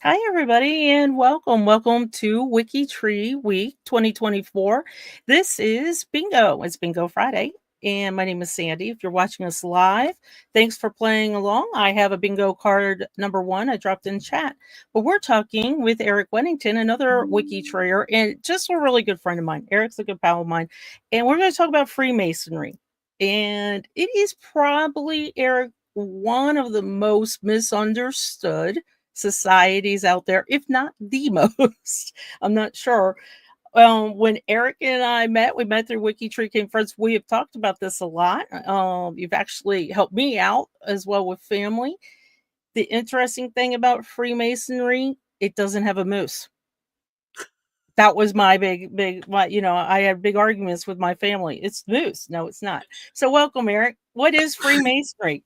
Hi, everybody, and welcome. Welcome to WikiTree Week 2024. This is Bingo. It's Bingo Friday, and my name is Sandy. If you're watching us live, thanks for playing along. I have a bingo card number one I dropped in chat, but we're talking with Eric Weddington, another WikiTreeer, and just a really good friend of mine. Eric's a good pal of mine, and we're going to talk about Freemasonry. And it is probably, Eric, one of the most misunderstood societies out there, if not the most. I'm not sure. When Eric and I met, we met through WikiTree Came Friends. We have talked about this a lot. You've actually helped me out as well with family. The interesting thing about Freemasonry, it doesn't have a moose. That was my big, I had big arguments with my family. It's moose. No, it's not. So welcome, Eric. What is Freemasonry?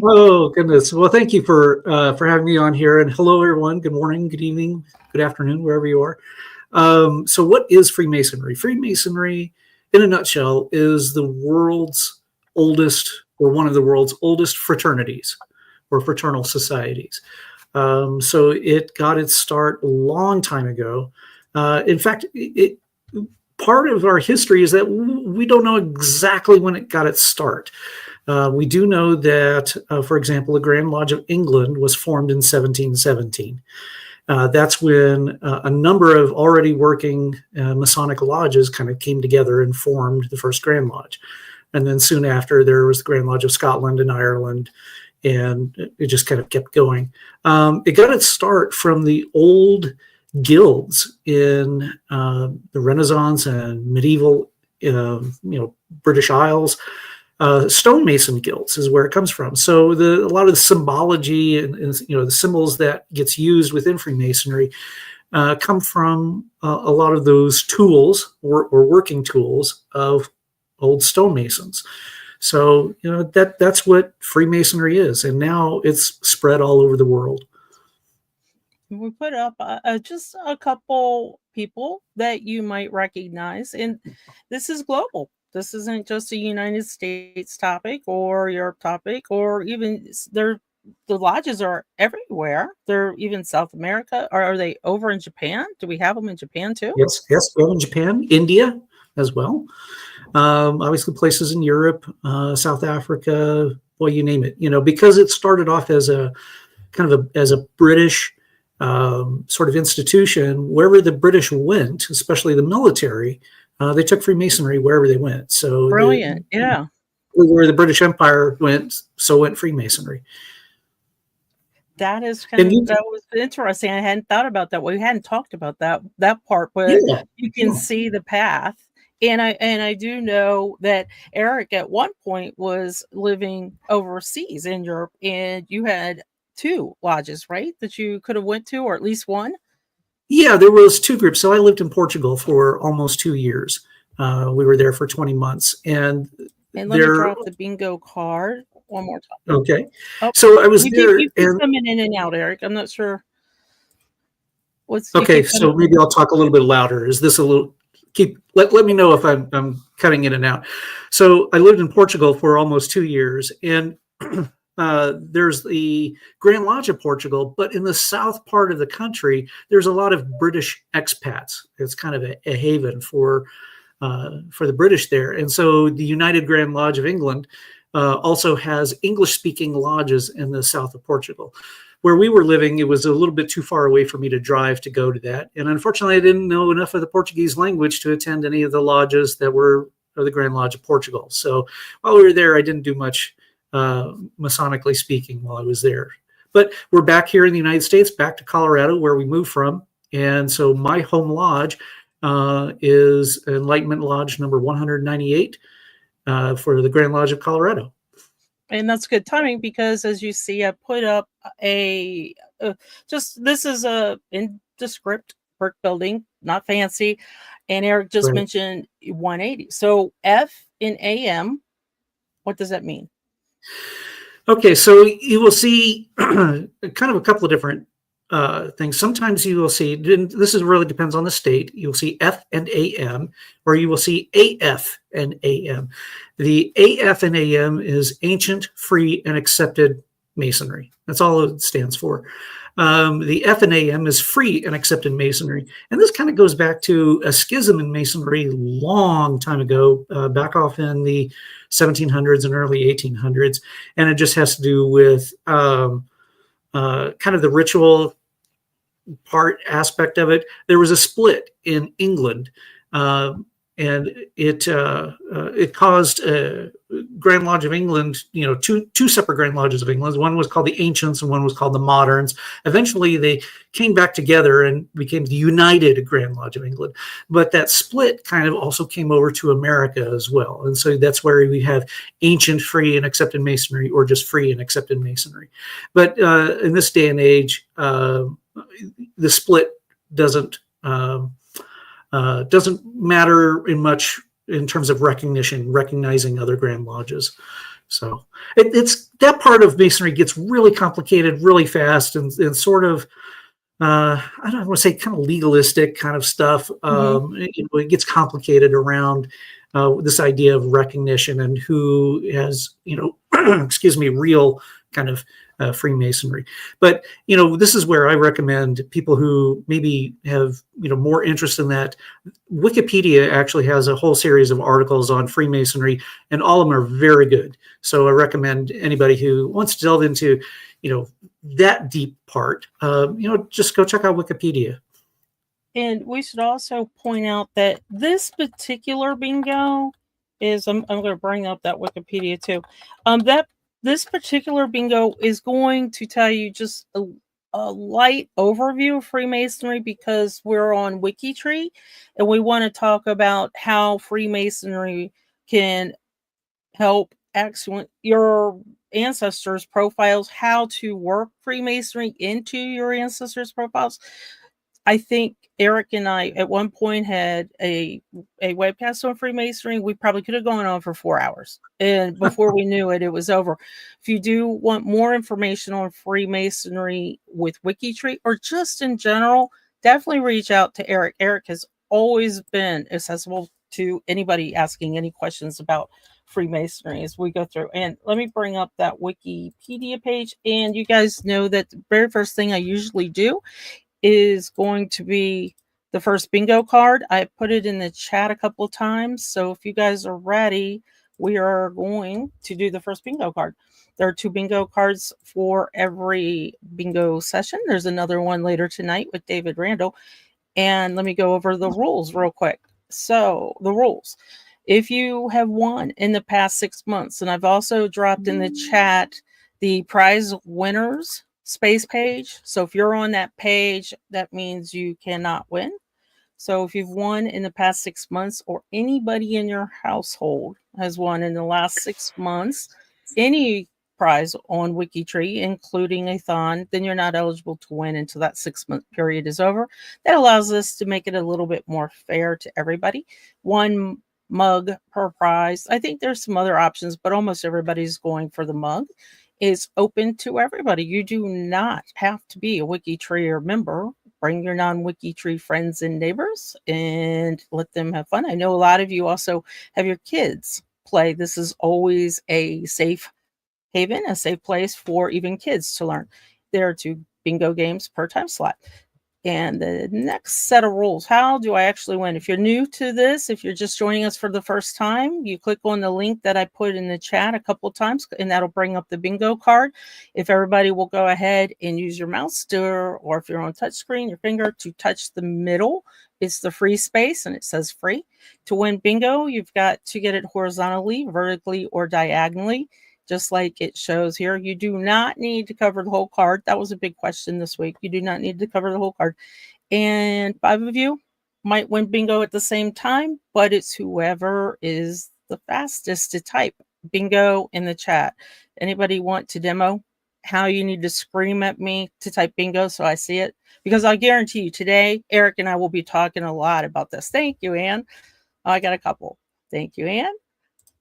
Oh, goodness. Well, thank you for having me on here. And hello, everyone. Good morning, good evening, good afternoon, wherever you are. So what is Freemasonry? Freemasonry, in a nutshell, is the world's oldest, or one of the world's oldest fraternities or fraternal societies. So it got its start a long time ago. In fact, part of our history is that we don't know exactly when it got its start. We do know that, for example, the Grand Lodge of England was formed in 1717. That's when a number of already working Masonic lodges kind of came together and formed the first Grand Lodge. And then soon after, there was the Grand Lodge of Scotland and Ireland, and it just kind of kept going. It got its start from the old guilds in the Renaissance and medieval, British Isles. Stonemason guilds is where it comes from. So a lot of the symbology and the symbols that gets used within Freemasonry come from a lot of those tools or working tools of old stonemasons. So that's what Freemasonry is, and now it's spread all over the world. We put up just a couple people that you might recognize, and this is global. This isn't just a United States topic or Europe topic, or even the lodges are everywhere. They're even South America. Or are they over in Japan? Do we have them in Japan too? Yes, we have in Japan, India as well. Obviously places in Europe, South Africa, well, you name it, because it started off as a kind of as a British sort of institution. Wherever the British went, especially the military, they took Freemasonry wherever they went. So brilliant, yeah. Where the British Empire went, so went Freemasonry. That is that was interesting. I hadn't thought about that. We hadn't talked about that part, but you can see the path. And I do know that Eric at one point was living overseas in Europe, and you had 2 lodges, right, that you could have went to, or at least one? Yeah, there was 2 groups. So I lived in Portugal for almost 2 years. We were there for 20 months. And let me drop the bingo card one more time. Okay. Oh, so I was there. You keep coming in and out, Eric. I'm not sure. Okay, so maybe I'll talk a little bit louder. Is this a little... Let me know if I'm cutting in and out. So I lived in Portugal for almost 2 years, and there's the Grand Lodge of Portugal, but in the south part of the country, there's a lot of British expats. It's kind of a haven for the British there. And so the United Grand Lodge of England also has English-speaking lodges in the south of Portugal. Where we were living, it was a little bit too far away for me to drive to go to that. And unfortunately, I didn't know enough of the Portuguese language to attend any of the lodges that were the Grand Lodge of Portugal. So while we were there, I didn't do much Masonically speaking while I was there. But we're back here in the United States, back to Colorado, where we moved from. And so my home lodge is Enlightenment Lodge number 198 for the Grand Lodge of Colorado. And that's good timing because, as you see, I put up this is a indescript brick building, not fancy. And Eric just mentioned 180. So F in AM, what does that mean? Okay, so you will see kind of a couple of different things. Sometimes you will see, this really depends on the state, you'll see F and AM, or you will see AF and AM. The AF and AM is ancient, free, and accepted Masonry. That's all it stands for. The F and AM is free and accepted Masonry. And this kind of goes back to a schism in Masonry long time ago, back off in the 1700s and early 1800s. And it just has to do with kind of the ritual part aspect of it. There was a split in England, and it caused Grand Lodge of England, two separate Grand Lodges of England. One was called the Ancients and one was called the Moderns. Eventually, they came back together and became the United Grand Lodge of England. But that split kind of also came over to America as well. And so that's where we have Ancient, Free, and Accepted Masonry, or just Free and Accepted Masonry. But in this day and age, the split doesn't matter in much in terms of recognizing other Grand Lodges. So it's that part of Masonry gets really complicated really fast and sort of, I don't want to say kind of legalistic kind of stuff. It gets complicated around this idea of recognition and who has, real kind of Freemasonry. But, this is where I recommend people who maybe have, more interest in that. Wikipedia actually has a whole series of articles on Freemasonry, and all of them are very good. So I recommend anybody who wants to delve into, that deep part, just go check out Wikipedia. And we should also point out that this particular bingo is, I'm going to bring up that Wikipedia too. This particular bingo is going to tell you just a light overview of Freemasonry because we're on WikiTree and we want to talk about how Freemasonry can help your ancestors' profiles, how to work Freemasonry into your ancestors' profiles. I think Eric and I at one point had a webcast on Freemasonry. We probably could have gone on for 4 hours. And before we knew it, it was over. If you do want more information on Freemasonry with WikiTree or just in general, definitely reach out to Eric. Eric has always been accessible to anybody asking any questions about Freemasonry as we go through. And let me bring up that Wikipedia page. And you guys know that the very first thing I usually do is going to be the first bingo card. I put it in the chat a couple of times. So if you guys are ready, we are going to do the first bingo card. There are 2 bingo cards for every bingo session. There's another one later tonight with David Randall. And let me go over the rules real quick. So the rules. If you have won in the past 6 months, and I've also dropped in the chat the prize winners space page. So if you're on that page, that means you cannot win. So if you've won in the past 6 months, or anybody in your household has won in the last 6 months, any prize on WikiTree, including a thon, then you're not eligible to win until that 6-month period is over. That allows us to make it a little bit more fair to everybody. 1 mug per prize. I think there's some other options, but almost everybody's going for the mug. Is open to everybody. You do not have to be a WikiTree member. Bring your non-WikiTree friends and neighbors and let them have fun. I know a lot of you also have your kids play. This is always a safe haven, a safe place for even kids to learn. There are 2 bingo games per time slot. And the next set of rules, how do I actually win? If you're new to this, if you're just joining us for the first time, you click on the link that I put in the chat a couple times, and that'll bring up the bingo card. If everybody will go ahead and use your mouse or if you're on touch screen, your finger to touch the middle, it's the free space and it says free. To win bingo, you've got to get it horizontally, vertically, or diagonally. Just like it shows here. You do not need to cover the whole card. That was a big question this week. You do not need to cover the whole card. And 5 of you might win bingo at the same time, but it's whoever is the fastest to type bingo in the chat. Anybody want to demo how you need to scream at me to type bingo so I see it? Because I guarantee you today, Eric and I will be talking a lot about this. Thank you, Ann. Oh, I got a couple. Thank you, Ann.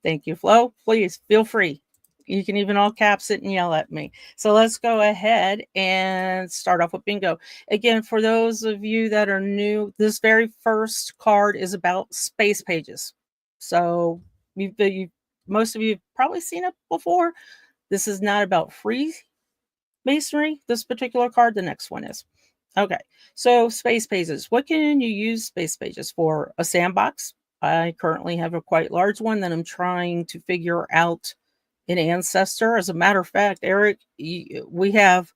Thank you, Flo. Please feel free. You can even all caps it and yell at me. So let's go ahead and start off with bingo. Again, for those of you that are new, this very first card is about space pages. So most of you have probably seen it before. This is not about free masonry, this particular card. The next one is. Okay, so space pages. What can you use space pages for? A sandbox. I currently have a quite large one that I'm trying to figure out an ancestor. As a matter of fact, Eric, we have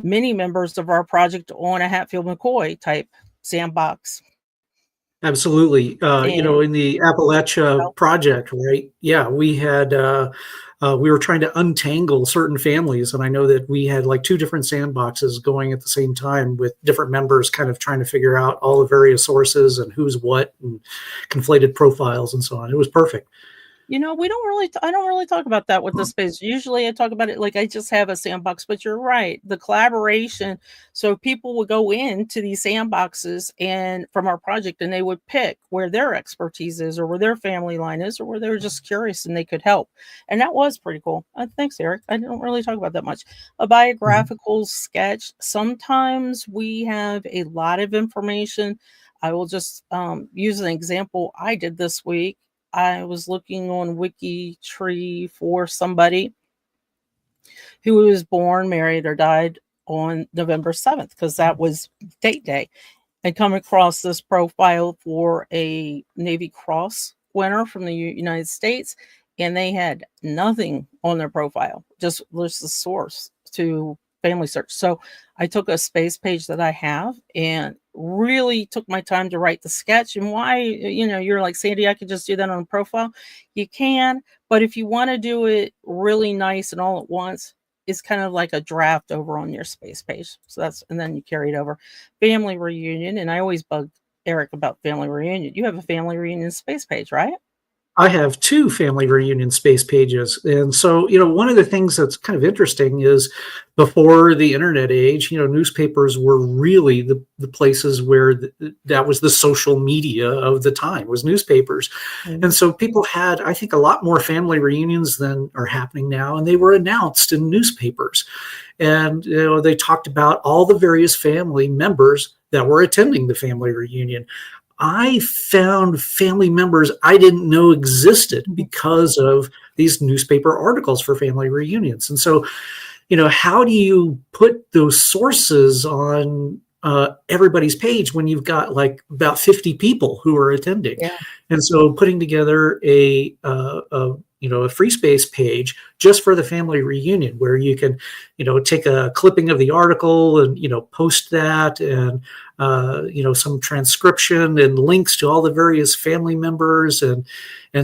many members of our project on a Hatfield-McCoy type sandbox. Absolutely. And In the Appalachia project, right? Yeah, we were trying to untangle certain families. And I know that we had like 2 different sandboxes going at the same time with different members kind of trying to figure out all the various sources and who's what and conflated profiles and so on. It was perfect. we don't really, I don't really talk about that with the space. Usually I talk about it like I just have a sandbox, but you're right. The collaboration. So people would go into these sandboxes and from our project and they would pick where their expertise is or where their family line is or where they were just curious and they could help. And that was pretty cool. Thanks, Eric. I don't really talk about that much. A biographical sketch. Sometimes we have a lot of information. I will just use an example I did this week. I was looking on WikiTree for somebody who was born, married, or died on November 7th, because that was date day. I come across this profile for a Navy Cross winner from the United States, and they had nothing on their profile, just the source to family search. So I took a space page that I have and really took my time to write the sketch. And why, you're like, Sandy, I could just do that on a profile. You can, but if you want to do it really nice and all at once, it's kind of like a draft over on your space page. So and then you carry it over. Family reunion. And I always bug Eric about family reunion. You have a family reunion space page, right? I have 2 family reunion space pages. And so, one of the things that's kind of interesting is before the internet age, newspapers were really the places where that was the social media of the time, was newspapers. Mm-hmm. And so people had, I think, a lot more family reunions than are happening now. And they were announced in newspapers. And, they talked about all the various family members that were attending the family reunion. I found family members I didn't know existed because of these newspaper articles for family reunions. And so, how do you put those sources on everybody's page when you've got like about 50 people who are attending? Yeah. And so putting together a free space page just for the family reunion where you can, take a clipping of the article and, post that and, some transcription and links to all the various family members and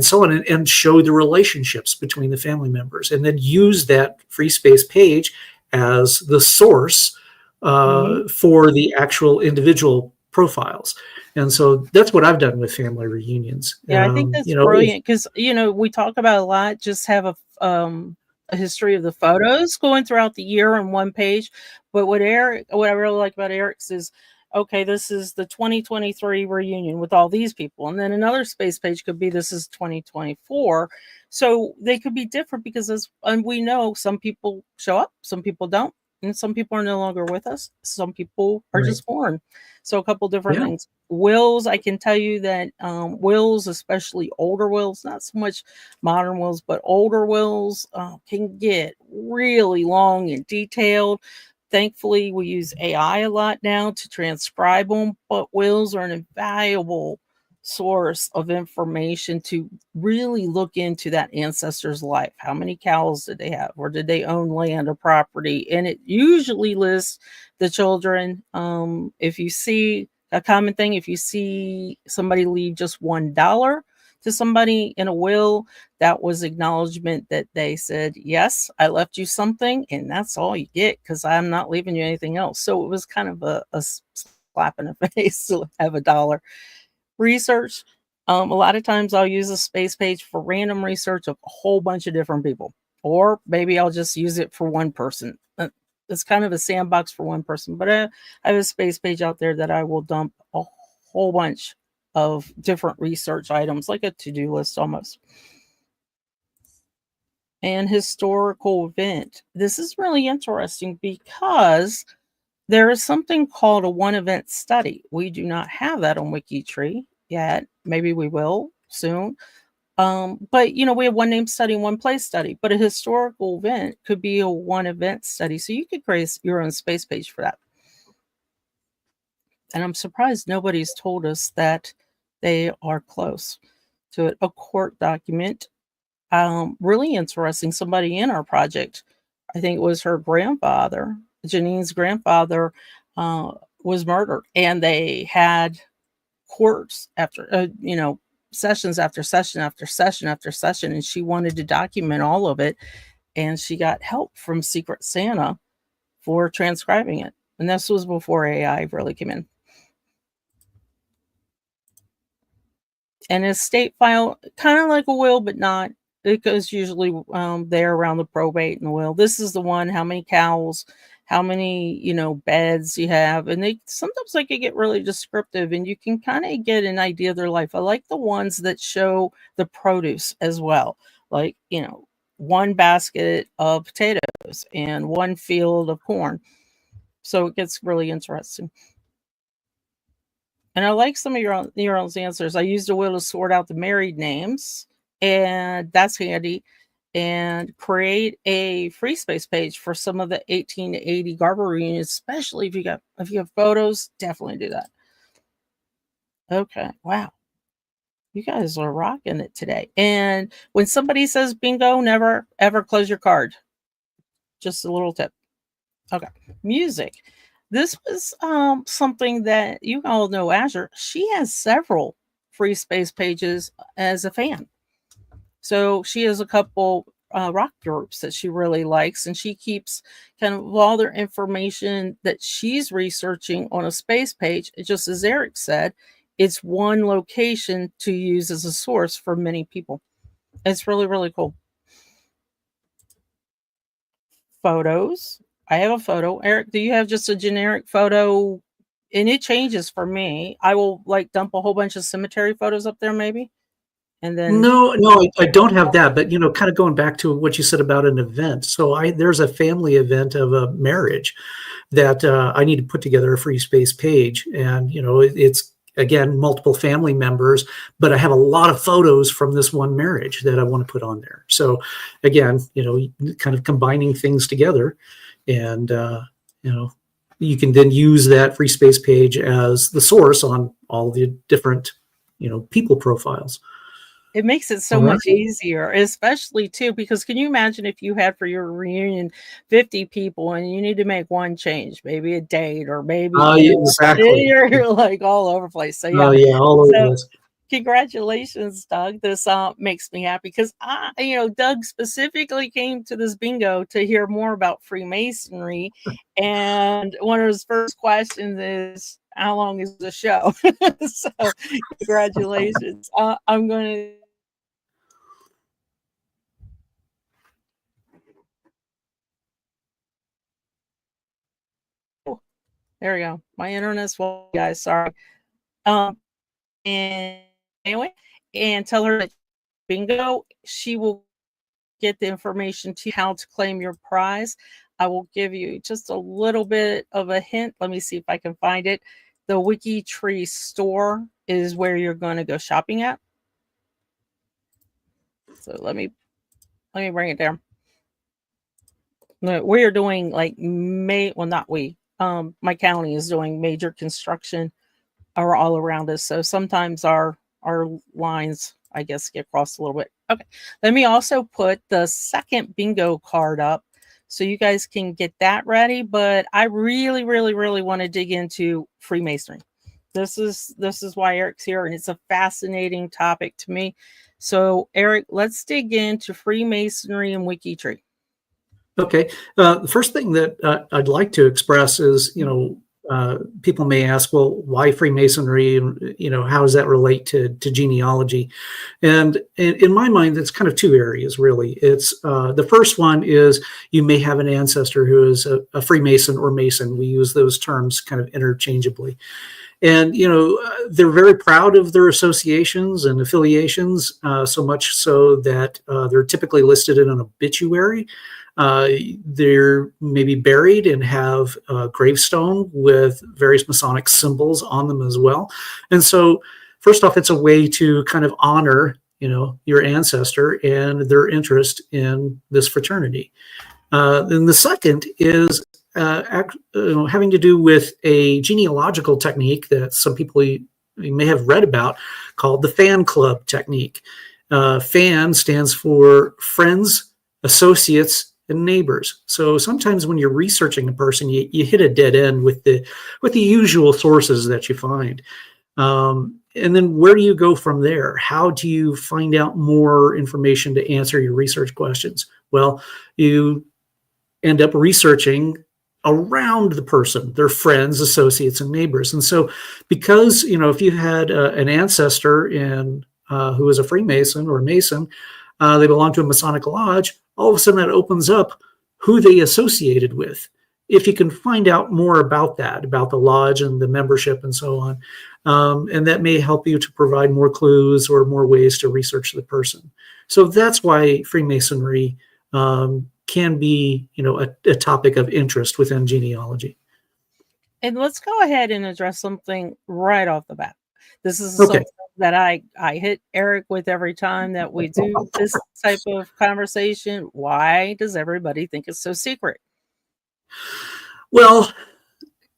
so on, and show the relationships between the family members, and then use that free space page as the source for the actual individual profiles. And so that's what I've done with family reunions. Yeah, I think that's brilliant because, we talk about a lot, just have a history of the photos going throughout the year on one page. But what I really like about Eric's is, okay, this is the 2023 reunion with all these people. And then another space page could be, this is 2024. So they could be different because and we know some people show up, some people don't. And some people are no longer with us. Some people are just born. So a couple different things. Wills, I can tell you that wills, especially older wills, not so much modern wills, but older wills can get really long and detailed. Thankfully, we use AI a lot now to transcribe them, but wills are an invaluable source of information to really look into that ancestor's life. How many cows did they have, or did they own land or property? And it usually lists the children. If you see a common thing, if you see somebody leave just $1 to somebody in a will, that was acknowledgement that they said, yes, I left you something, and that's all you get because I'm not leaving you anything else. So it was kind of a slap in the face to have $1. Research. A lot of times I'll use a space page for random research of a whole bunch of different people, or maybe I'll just use it for one person. It's kind of a sandbox for one person, but I have a space page out there that I will dump a whole bunch of different research items, like a to-do list almost. And historical event. This is really interesting because there is something called a one event study. We do not have that on WikiTree yet. Maybe we will soon. But we have one name study and one place study, but a historical event could be a one event study. So you could create your own space page for that. And I'm surprised nobody's told us that they are close to it. A court document, really interesting. Somebody in our project, I think it was her grandfather, Janine's grandfather, was murdered, and they had courts after, sessions after session after session after session, and she wanted to document all of it, and she got help from Secret Santa for transcribing it. And this was before AI really came in. And a estate file, kind of like a will, but not. It goes usually there around the probate and the will. This is the one, how many cows, how many, beds you have. And sometimes they can get really descriptive, and you can kind of get an idea of their life. I like the ones that show the produce as well. Like, one basket of potatoes and one field of corn. So it gets really interesting. And I like some of your own answers. I used a will to sort out the married names, and that's handy. And create a free space page for some of the 1880 Garber reunions, especially if you have photos, definitely do that. Okay, wow. You guys are rocking it today. And when somebody says bingo, never ever close your card. Just a little tip. Okay, music. This was something that you all know, Azure. She has several free space pages as a fan. So she has a couple rock groups that she really likes, and she keeps kind of all their information that she's researching on a space page. Just as Eric said, it's one location to use as a source for many people. It's really, really cool. Photos. I have a photo. Eric, do you have just a generic photo? And it changes for me. I will dump a whole bunch of cemetery photos up there maybe. And then No, I don't have that. But kind of going back to what you said about an event. So there's a family event of a marriage that I need to put together a free space page, and it's again multiple family members, but I have a lot of photos from this one marriage that I want to put on there. So again, kind of combining things together, and you can then use that free space page as the source on all the different people profiles. It makes it so much easier, especially too, because can you imagine if you had for your reunion 50 people and you need to make one change, maybe a date or maybe exactly. You're like all over the place. So all over the place. Congratulations, Doug. This makes me happy because Doug specifically came to this bingo to hear more about Freemasonry, and one of his first questions is, how long is the show? So congratulations. I'm going to there we go. My internet's well, guys. Sorry. And anyway, and tell her that bingo, she will get the information to how to claim your prize. I will give you just a little bit of a hint. Let me see if I can find it. The WikiTree store is where you're going to go shopping at. So let me bring it down. We are doing not we. My county is doing major construction all around us. So sometimes our lines, I guess, get crossed a little bit. Okay. Let me also put the second bingo card up so you guys can get that ready. But I really, really, really want to dig into Freemasonry. This is why Eric's here, and it's a fascinating topic to me. So Eric, let's dig into Freemasonry and WikiTree. Okay. The first thing that I'd like to express is, people may ask, well, why Freemasonry? How does that relate to genealogy? And in my mind, it's kind of two areas, really. It's the first one is you may have an ancestor who is a Freemason or Mason. We use those terms kind of interchangeably. And, they're very proud of their associations and affiliations, so much so that they're typically listed in an obituary. They're maybe buried and have a gravestone with various Masonic symbols on them as well. And so, first off, it's a way to kind of honor your ancestor and their interest in this fraternity. Then the second is having to do with a genealogical technique that some people you may have read about called the fan club technique. FAN stands for friends, associates, and neighbors. So sometimes when you're researching a person, you hit a dead end with the usual sources that you find. And then where do you go from there? How do you find out more information to answer your research questions? Well, you end up researching around the person, their friends, associates, and neighbors. And so because, if you had an ancestor who was a Freemason or a Mason, they belong to a Masonic lodge, all of a sudden that opens up who they associated with. If you can find out more about that, about the lodge and the membership and so on, and that may help you to provide more clues or more ways to research the person. So that's why Freemasonry can be, a topic of interest within genealogy. And let's go ahead and address something right off the bat. This is something that I hit Eric with every time that we do this type of conversation. Why does everybody think it's so secret? Well,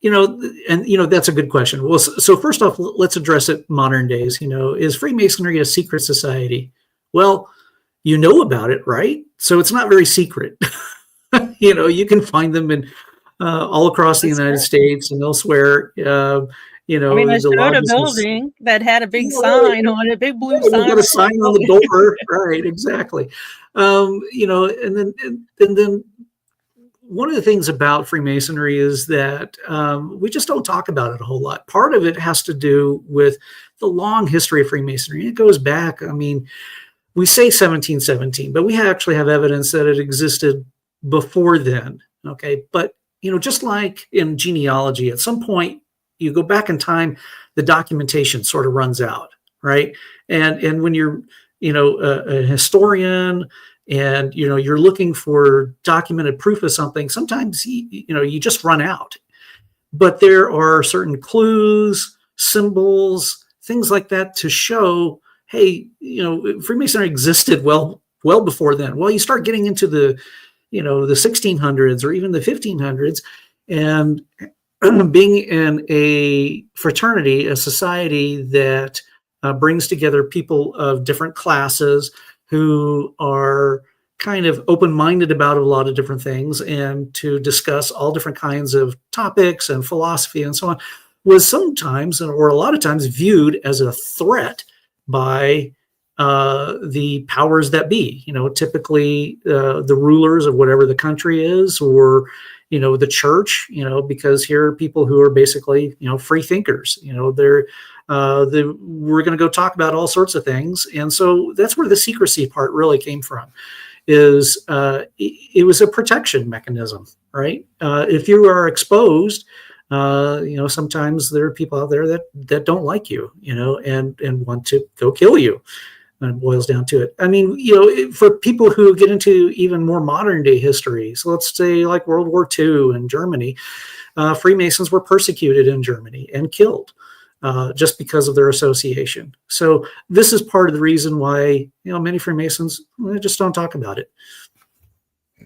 that's a good question. Well, so first off, let's address it modern days. Is Freemasonry a secret society? Well, you know about it, right? So it's not very secret. You can find them in all across the United States and elsewhere. I showed a building that had a big sign on it, big blue sign. You got a sign on the door, right? Exactly. And then one of the things about Freemasonry is that we just don't talk about it a whole lot. Part of it has to do with the long history of Freemasonry. It goes back, we say 1717, but we actually have evidence that it existed before then. Okay. But, just like in genealogy, at some point you go back in time, the documentation sort of runs out. Right. And when you're, a historian and, you're looking for documented proof of something, sometimes, you just run out. But there are certain clues, symbols, things like that to show, hey, Freemasonry existed well before then. Well, you start getting into the 1600s or even the 1500s, and being in a fraternity, a society that brings together people of different classes who are kind of open-minded about a lot of different things and to discuss all different kinds of topics and philosophy and so on, was sometimes or a lot of times viewed as a threat by the powers that be, typically the rulers of whatever the country is, or, the church, because here are people who are basically, free thinkers, we're going to go talk about all sorts of things. And so that's where the secrecy part really came from, is it was a protection mechanism, right? If you are exposed, sometimes there are people out there that don't like you, and want to go kill you. And it boils down to it. For people who get into even more modern day history, so let's say like World War II in Germany, Freemasons were persecuted in Germany and killed just because of their association. So this is part of the reason why, many Freemasons just don't talk about it.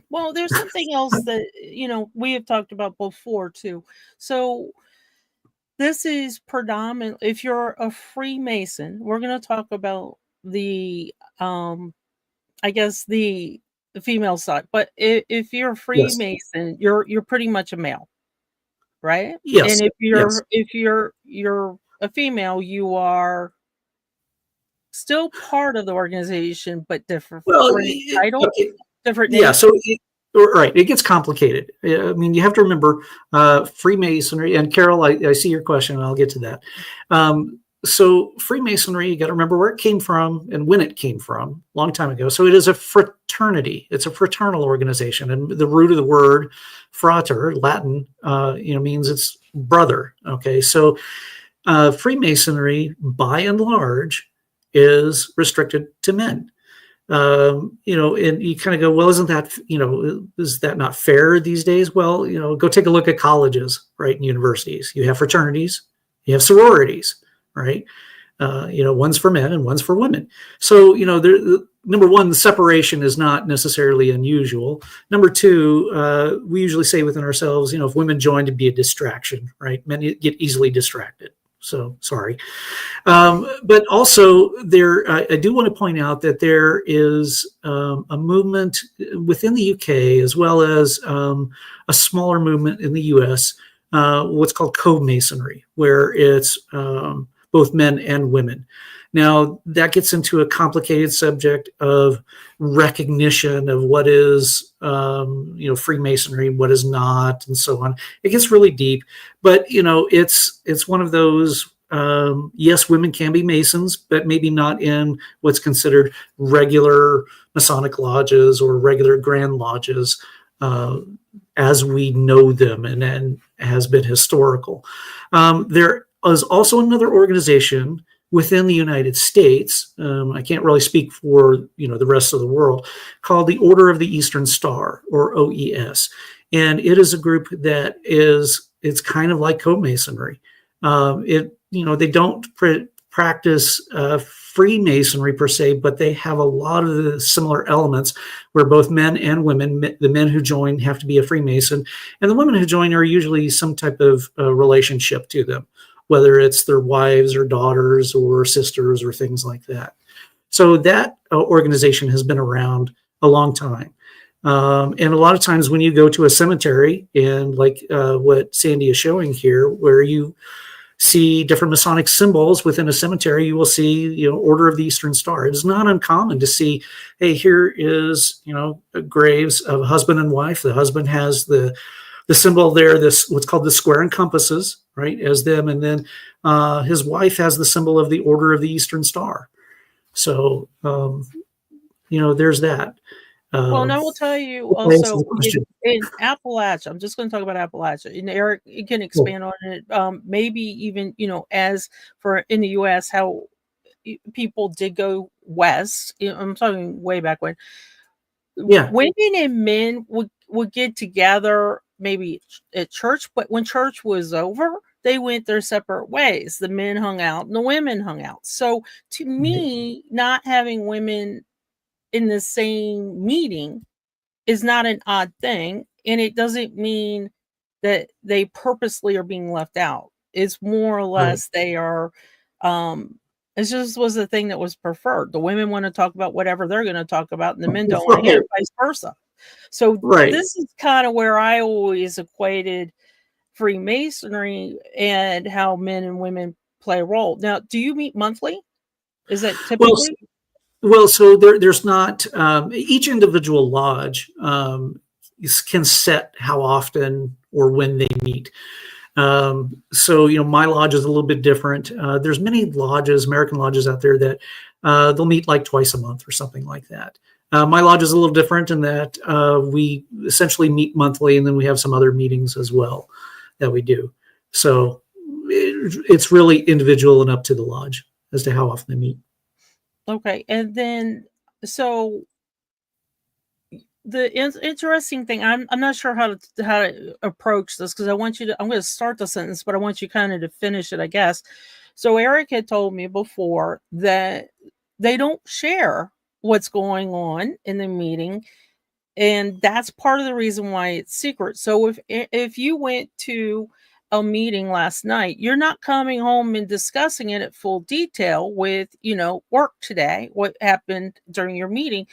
Well, there's something else that, we have talked about before too. So this is predominantly, if you're a Freemason, we're going to talk about the female side, but if you're a Freemason, you're pretty much a male, right? Yes. And if you're a female, you are still part of the organization, but different title, different name. Yeah. So right, it gets complicated. You have to remember Freemasonry, and Carol, I see your question, and I'll get to that. So Freemasonry, you got to remember where it came from and when it came from, a long time ago. So it is a fraternity. It's a fraternal organization. And the root of the word frater, Latin, means it's brother. Okay. So Freemasonry, by and large, is restricted to men. And you kind of go, well, isn't that, is that not fair these days? Well, go take a look at colleges, right? And universities. You have fraternities, you have sororities. Right. One's for men and one's for women. So, number one, the separation is not necessarily unusual. Number two, we usually say within ourselves, if women join, to be a distraction, right? Men get easily distracted. So sorry. But also I do want to point out that there is a movement within the UK, as well as a smaller movement in the US, what's called co-masonry, where it's both men and women. Now, that gets into a complicated subject of recognition of what is, Freemasonry, what is not, and so on. It gets really deep, but, it's one of those, yes, women can be Masons, but maybe not in what's considered regular Masonic lodges or regular Grand Lodges as we know them and has been historical. There is also another organization within the United States, I can't really speak for the rest of the world, called the Order of the Eastern Star, or OES, and it is a group that it's kind of like co-masonry. They don't practice Freemasonry per se, but they have a lot of the similar elements where both men and women, the men who join have to be a Freemason, and the women who join are usually some type of relationship to them, whether it's their wives or daughters or sisters or things like that. So that organization has been around a long time. And a lot of times when you go to a cemetery, and like what Sandy is showing here, where you see different Masonic symbols within a cemetery, you will see, Order of the Eastern Star. It is not uncommon to see, hey, here is, graves of husband and wife. The husband has the symbol there, what's called the square and compasses, right, as them. And then his wife has the symbol of the Order of the Eastern Star. So, there's that. Well, and I will tell you also in Appalachia, I'm just going to talk about Appalachia, and Eric, you can expand on it. Maybe even, as for in the US, how people did go west. I'm talking way back when. Yeah. Women and men would get together maybe at church, but when church was over, they went their separate ways. The men hung out and the women hung out. So to me, not having women in the same meeting is not an odd thing, and it doesn't mean that they purposely are being left out. It's more or less they are it just was the thing that was preferred. The women want to talk about whatever they're going to talk about, and the men don't want to hear it, vice versa. So this is kind of where I always equated Freemasonry and how men and women play a role. Now, do you meet monthly? Is that typically? Well, so there's not each individual lodge can set how often or when they meet. So, my lodge is a little bit different. There's many lodges, American lodges out there that they'll meet like twice a month or something like that. My lodge is a little different in that we essentially meet monthly, and then we have some other meetings as well that we do. So it's really individual and up to the lodge as to how often they meet. Okay. And then, so the interesting thing, I'm not sure how to approach this, because I'm going to start the sentence, but I want you kind of to finish it, I guess. So Eric had told me before that they don't share what's going on in the meeting, and that's part of the reason why it's secret. So if you went to a meeting last night, you're not coming home and discussing it at full detail with, work today, what happened during your meeting.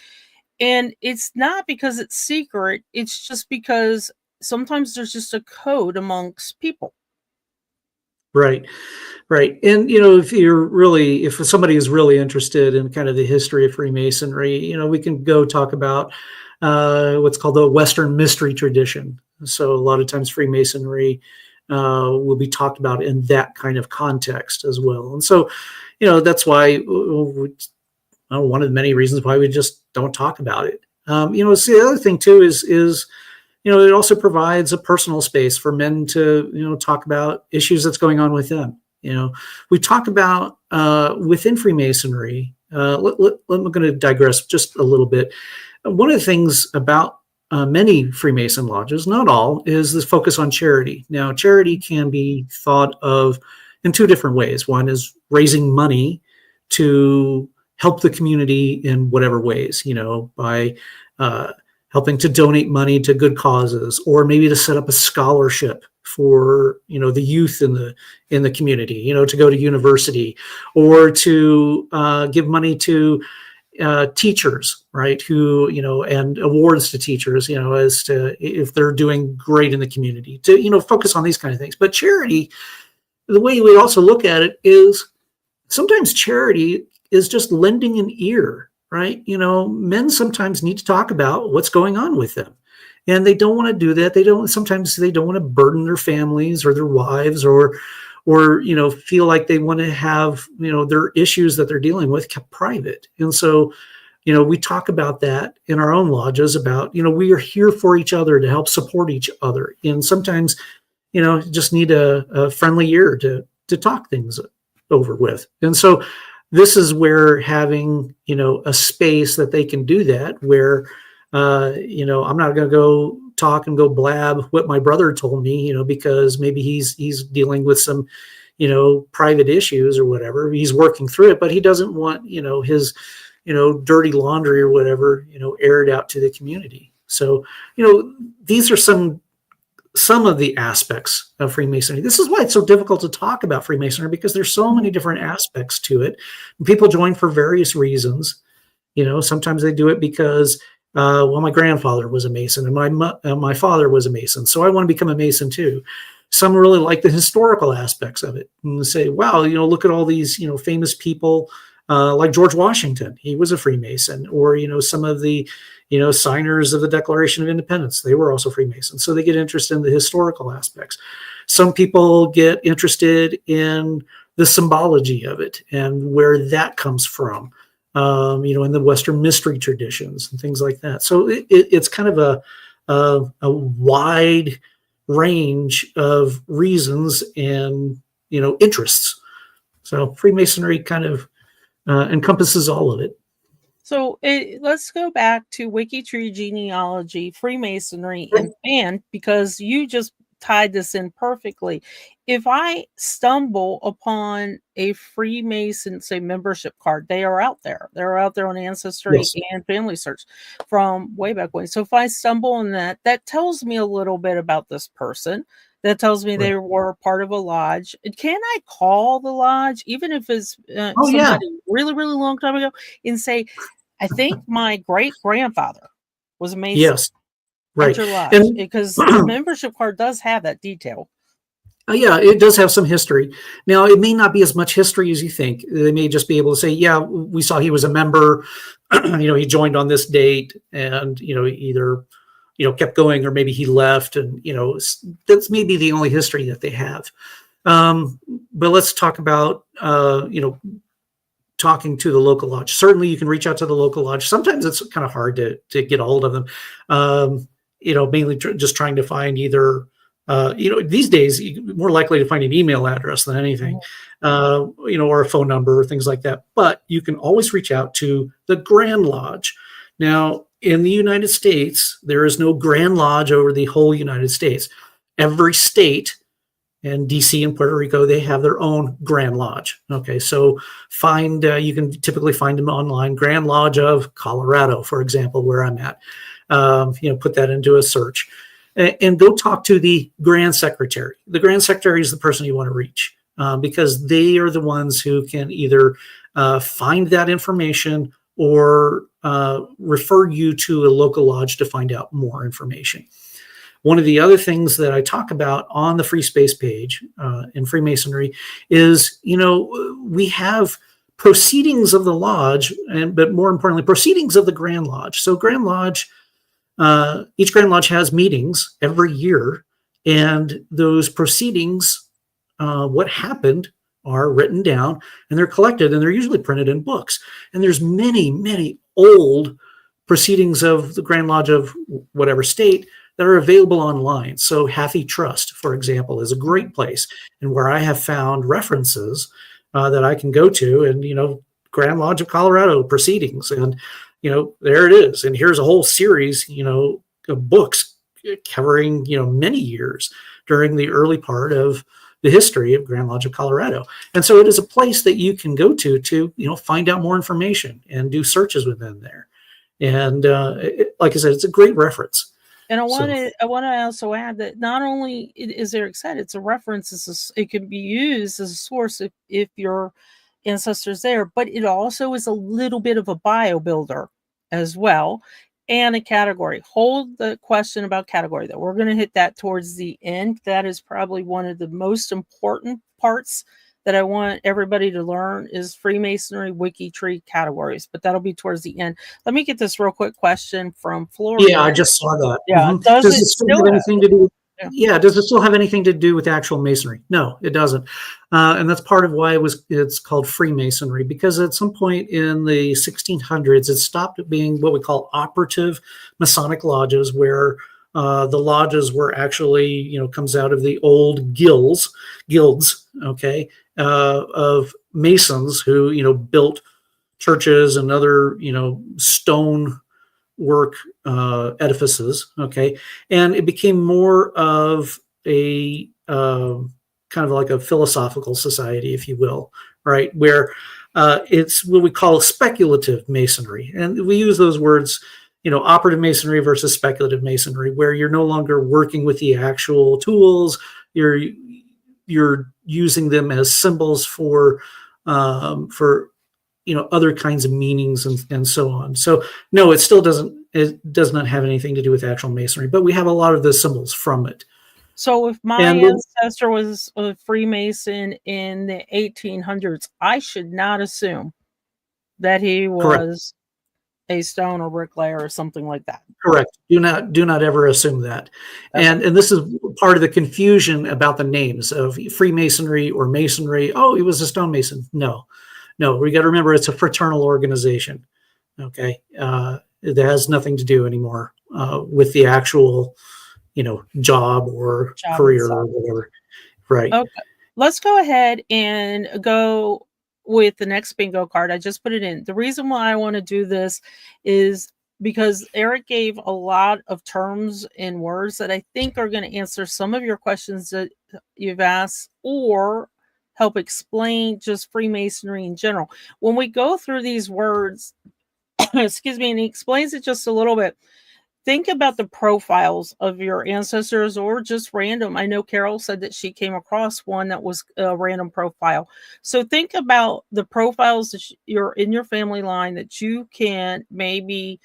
And it's not because it's secret. It's just because sometimes there's just a code amongst people. Right. And, if somebody is really interested in kind of the history of Freemasonry, we can go talk about what's called the Western mystery tradition. So a lot of times Freemasonry will be talked about in that kind of context as well. And so, that's why one of the many reasons why we just don't talk about it. So the other thing too is it also provides a personal space for men to, talk about issues that's going on with them. We talk about within Freemasonry, I'm going to digress just a little bit. One of the things about many Freemason lodges, not all, is this focus on charity. Now, charity can be thought of in two different ways. One is raising money to help the community in whatever ways, by helping to donate money to good causes, or maybe to set up a scholarship for the youth in the community, to go to university, or to give money to teachers, right? Who, and awards to teachers, as to if they're doing great in the community, to, focus on these kind of things. But charity, the way we also look at it is sometimes charity is just lending an ear, right? Men sometimes need to talk about what's going on with them, and they don't want to do that. Sometimes they don't want to burden their families or their wives, or feel like they want to have, their issues that they're dealing with kept private. And so, we talk about that in our own lodges about, we are here for each other to help support each other. And sometimes, just need a friendly ear to talk things over with. And so this is where having, a space that they can do that, where, I'm not going to go talk and go blab what my brother told me, because maybe he's dealing with some, private issues or whatever. He's working through it, but he doesn't want, his, dirty laundry or whatever, aired out to the community. So, these are some of the aspects of Freemasonry. This is why it's so difficult to talk about Freemasonry, because there's so many different aspects to it. People join for various reasons. Sometimes they do it because, my grandfather was a Mason and my father was a Mason, so I want to become a Mason too. Some really like the historical aspects of it and say, wow, look at all these, famous people, like George Washington. He was a Freemason. Or, some of the, signers of the Declaration of Independence, they were also Freemasons. So they get interested in the historical aspects. Some people get interested in the symbology of it and where that comes from, in the Western mystery traditions and things like that. So it's kind of a wide range of reasons and, interests. So Freemasonry kind of encompasses all of it. So let's go back to WikiTree genealogy, Freemasonry, and fan, because you just tied this in perfectly. If I stumble upon a Freemason, say, membership card, they are out there. They're out there on Ancestry and Family Search from way back when. So if I stumble on that, that tells me a little bit about this person. That tells me they were part of a lodge. Can I call the lodge, even if it's somebody really, really long time ago, and say, I think my great-grandfather was a Mason. Yes, right. At your lodge, because the membership card does have that detail. Yeah, it does have some history. Now, it may not be as much history as you think. They may just be able to say, yeah, we saw he was a member, he joined on this date, and, either, kept going, or maybe he left, and, that's maybe the only history that they have. But let's talk about, talking to the local lodge. Certainly you can reach out to the local lodge. Sometimes it's kind of hard to get a hold of them. Mainly just trying to find either, these days, you're more likely to find an email address than anything, or a phone number or things like that. But you can always reach out to the Grand Lodge. Now, in the United States, there is no Grand Lodge over the whole United States. Every state, and DC and Puerto Rico, they have their own Grand Lodge. Okay, so you can typically find them online. Grand Lodge of Colorado, for example, where I'm at. Put that into a search, and go talk to the Grand Secretary. The Grand Secretary is the person you want to reach, because they are the ones who can either find that information or refer you to a local lodge to find out more information. One of the other things that I talk about on the Free Space page in Freemasonry is, we have proceedings of the lodge, but more importantly, proceedings of the Grand Lodge. So Grand Lodge, each Grand Lodge has meetings every year, and those proceedings, what happened, are written down, and they're collected, and they're usually printed in books. And there's many, many old proceedings of the Grand Lodge of whatever state that are available online. So HathiTrust, for example, is a great place, and where I have found references that I can go to, and, Grand Lodge of Colorado proceedings, and, there it is. And here's a whole series, of books covering, many years during the early part of, the history of Grand Lodge of Colorado. And so it is a place that you can go to, find out more information and do searches within there. And like I said, it's a great reference. And I want to also add that not only is Eric said, it's a reference, it can be used as a source if your ancestors there, but it also is a little bit of a bio builder as well, and a category. Hold the question about category, though. We're going to hit that towards the end. That is probably one of the most important parts that I want everybody to learn is Freemasonry WikiTree categories, but that'll be towards the end. Let me get this real quick question from Florida. Yeah, I just saw that. Yeah, does it still have anything to do? Yeah, does it still have anything to do with actual masonry? No, it doesn't, and that's part of why it's called Freemasonry, because at some point in the 1600s, it stopped being what we call operative Masonic lodges, where the lodges were actually, comes out of the old guilds, okay, of Masons who, built churches and other, stone work edifices, okay, and it became more of a kind of like a philosophical society, if you will, right, where it's what we call speculative masonry, and we use those words, operative masonry versus speculative masonry, where you're no longer working with the actual tools, you're using them as symbols for other kinds of meanings and so on. So no, it does not have anything to do with actual masonry, but we have a lot of the symbols from it. So if my ancestor was a Freemason in the 1800s, I should not assume that he was correct. A stone or bricklayer or something like that. Correct. Do not ever assume that. And this is part of the confusion about the names of Freemasonry or Masonry. Oh, he was a stonemason. No, we got to remember it's a fraternal organization. Okay. It has nothing to do anymore with the actual, job or career or whatever. Right. Okay. Let's go ahead and go with the next bingo card. I just put it in. The reason why I want to do this is because Eric gave a lot of terms and words that I think are going to answer some of your questions that you've asked or help explain just Freemasonry in general. When we go through these words, excuse me, and he explains it just a little bit, think about the profiles of your ancestors or just random. I know Carol said that she came across one that was a random profile. So think about the profiles that you're in your family line that you can maybe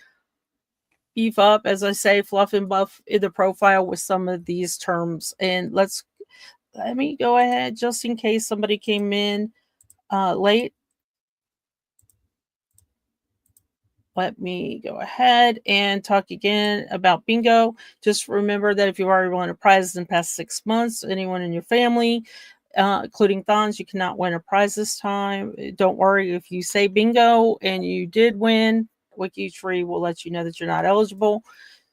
beef up, as I say, fluff and buff in the profile with some of these terms. And let me go ahead just in case somebody came in late. Let me go ahead and talk again about bingo. Just remember that if you've already won a prize in the past 6 months, anyone in your family, including Thons, you cannot win a prize this time. Don't worry if you say bingo and you did win, WikiTree will let you know that you're not eligible.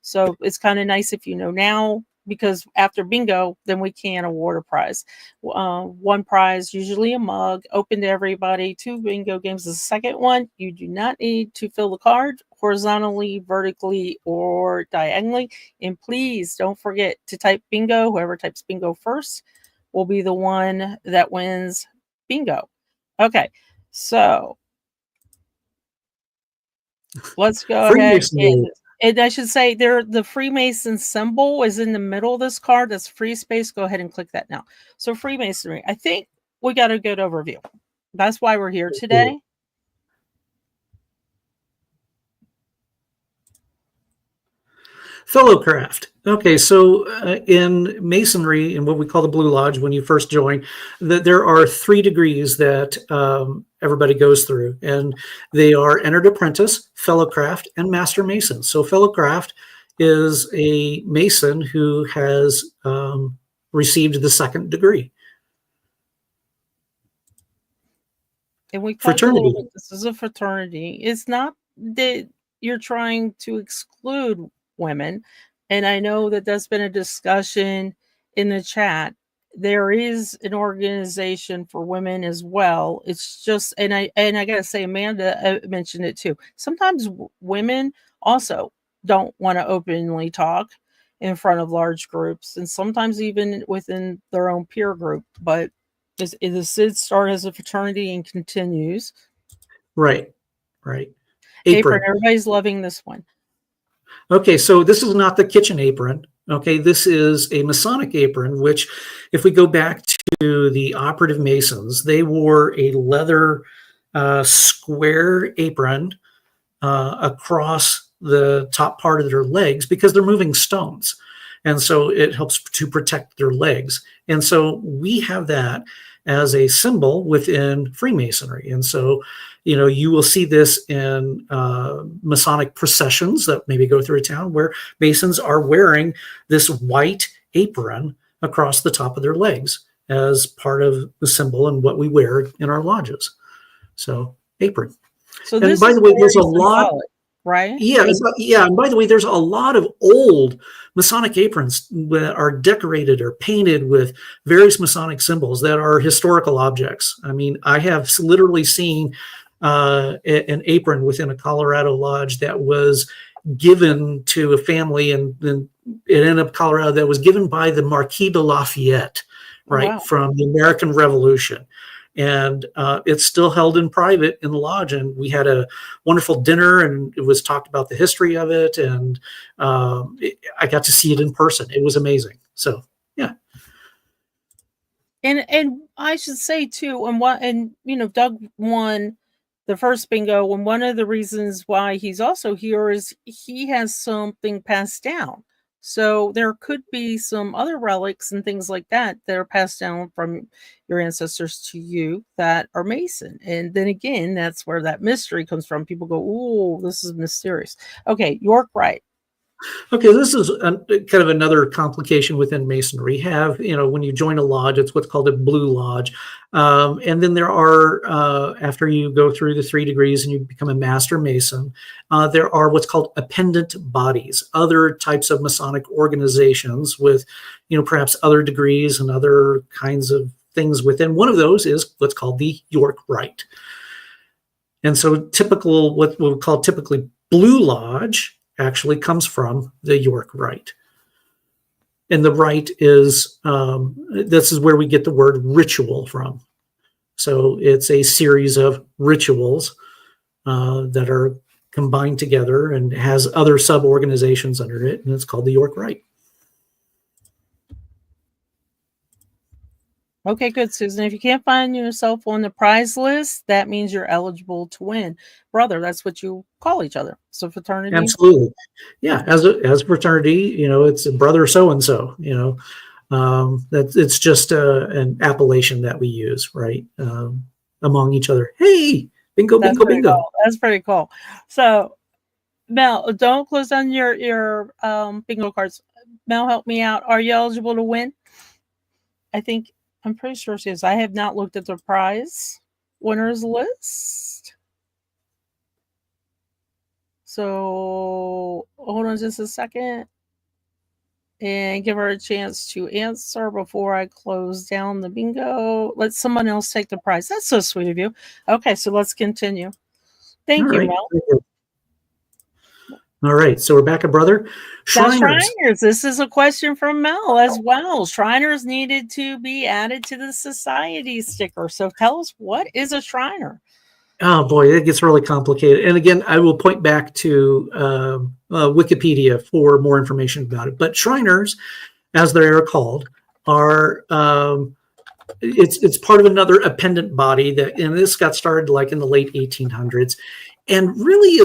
So it's kind of nice if you know now, because after bingo, then we can award a prize. One prize, usually a mug, open to everybody. 2 bingo games is the second one. You do not need to fill the card horizontally, vertically, or diagonally. And please don't forget to type bingo. Whoever types bingo first will be the one that wins bingo. Okay, so let's go ahead. And I should say the Freemason symbol is in the middle of this card. That's free space. Go ahead and click that now. So Freemasonry, I think we got a good overview. That's why we're here today. Fellowcraft. Okay, so in Masonry, in what we call the Blue Lodge, when you first join, there are 3 degrees that everybody goes through, and they are Entered Apprentice, Fellowcraft, and Master Mason. So Fellowcraft is a Mason who has received the 2nd degree. And we fraternity. This is a fraternity. It's not that you're trying to exclude women, and I know that that's been a discussion in the chat. There is an organization for women as well. It's just, and I gotta say, Amanda mentioned it too. Sometimes women also don't want to openly talk, in front of large groups, and sometimes even within their own peer group. But the 𝐶𝐷 started as a fraternity and continues. Right. Right. Apron. Everybody's loving this one. Okay, so this is not the kitchen apron. Okay, this is a Masonic apron, which if we go back to the operative Masons, they wore a leather square apron across the top part of their legs because they're moving stones. And so it helps to protect their legs. And so we have that as a symbol within Freemasonry. And so, you know, you will see this in Masonic processions that maybe go through a town where Masons are wearing this white apron across the top of their legs as part of the symbol and what we wear in our lodges. So apron. So and this by the way, there's a lot, right? Yeah, yeah. And by the way, there's a lot of old Masonic aprons that are decorated or painted with various Masonic symbols that are historical objects. I mean, I have literally seen an apron within a Colorado lodge that was given to a family, and then it ended up Colorado, that was given by the Marquis de Lafayette, right, wow, from the American Revolution. And it's still held in private in the lodge. And we had a wonderful dinner, and it was talked about the history of it. And I got to see it in person. It was amazing. So, yeah. And I should say too, and you know, Doug won the first bingo, and one of the reasons why he's also here is he has something passed down. So there could be some other relics and things like that that are passed down from your ancestors to you that are Mason. And then again, that's where that mystery comes from. People go, "Oh, this is mysterious." Okay, York Rite. Okay, this is kind of another complication within Masonry. We have, you know, when you join a lodge, it's what's called a blue lodge. And then there are, after you go through the 3 degrees and you become a master Mason, there are what's called appendant bodies, other types of Masonic organizations with, you know, perhaps other degrees and other kinds of things within. One of those is what's called the York Rite. And so typical, what we would call typically blue lodge, actually comes from the York Rite. And the rite is, this is where we get the word ritual from. So it's a series of rituals that are combined together and has other sub-organizations under it, and it's called the York Rite. Okay, good, Susan. If you can't find yourself on the prize list, that means you're eligible to win. Brother, that's what you call each other. So fraternity. Absolutely. Yeah, as a fraternity, you know, it's a brother so-and-so, you know. It's just an appellation that we use, right, among each other. Hey, bingo, bingo, bingo. Cool. That's pretty cool. So, Mel, don't close down your bingo cards. Mel, help me out. Are you eligible to win? I'm pretty sure she is. I have not looked at the prize winners list. So hold on just a second and give her a chance to answer before I close down the bingo. Let someone else take the prize. That's so sweet of you. Okay, so let's continue. Thank you, Mel. All right, so Rebecca, brother. Shriners. This is a question from Mel as well. Shriners needed to be added to the society sticker. So tell us, what is a Shriner? Oh boy, it gets really complicated. And again, I will point back to Wikipedia for more information about it. But Shriners, as they are called, are it's part of another appendant body that, and this got started like in the late 1800s. And really,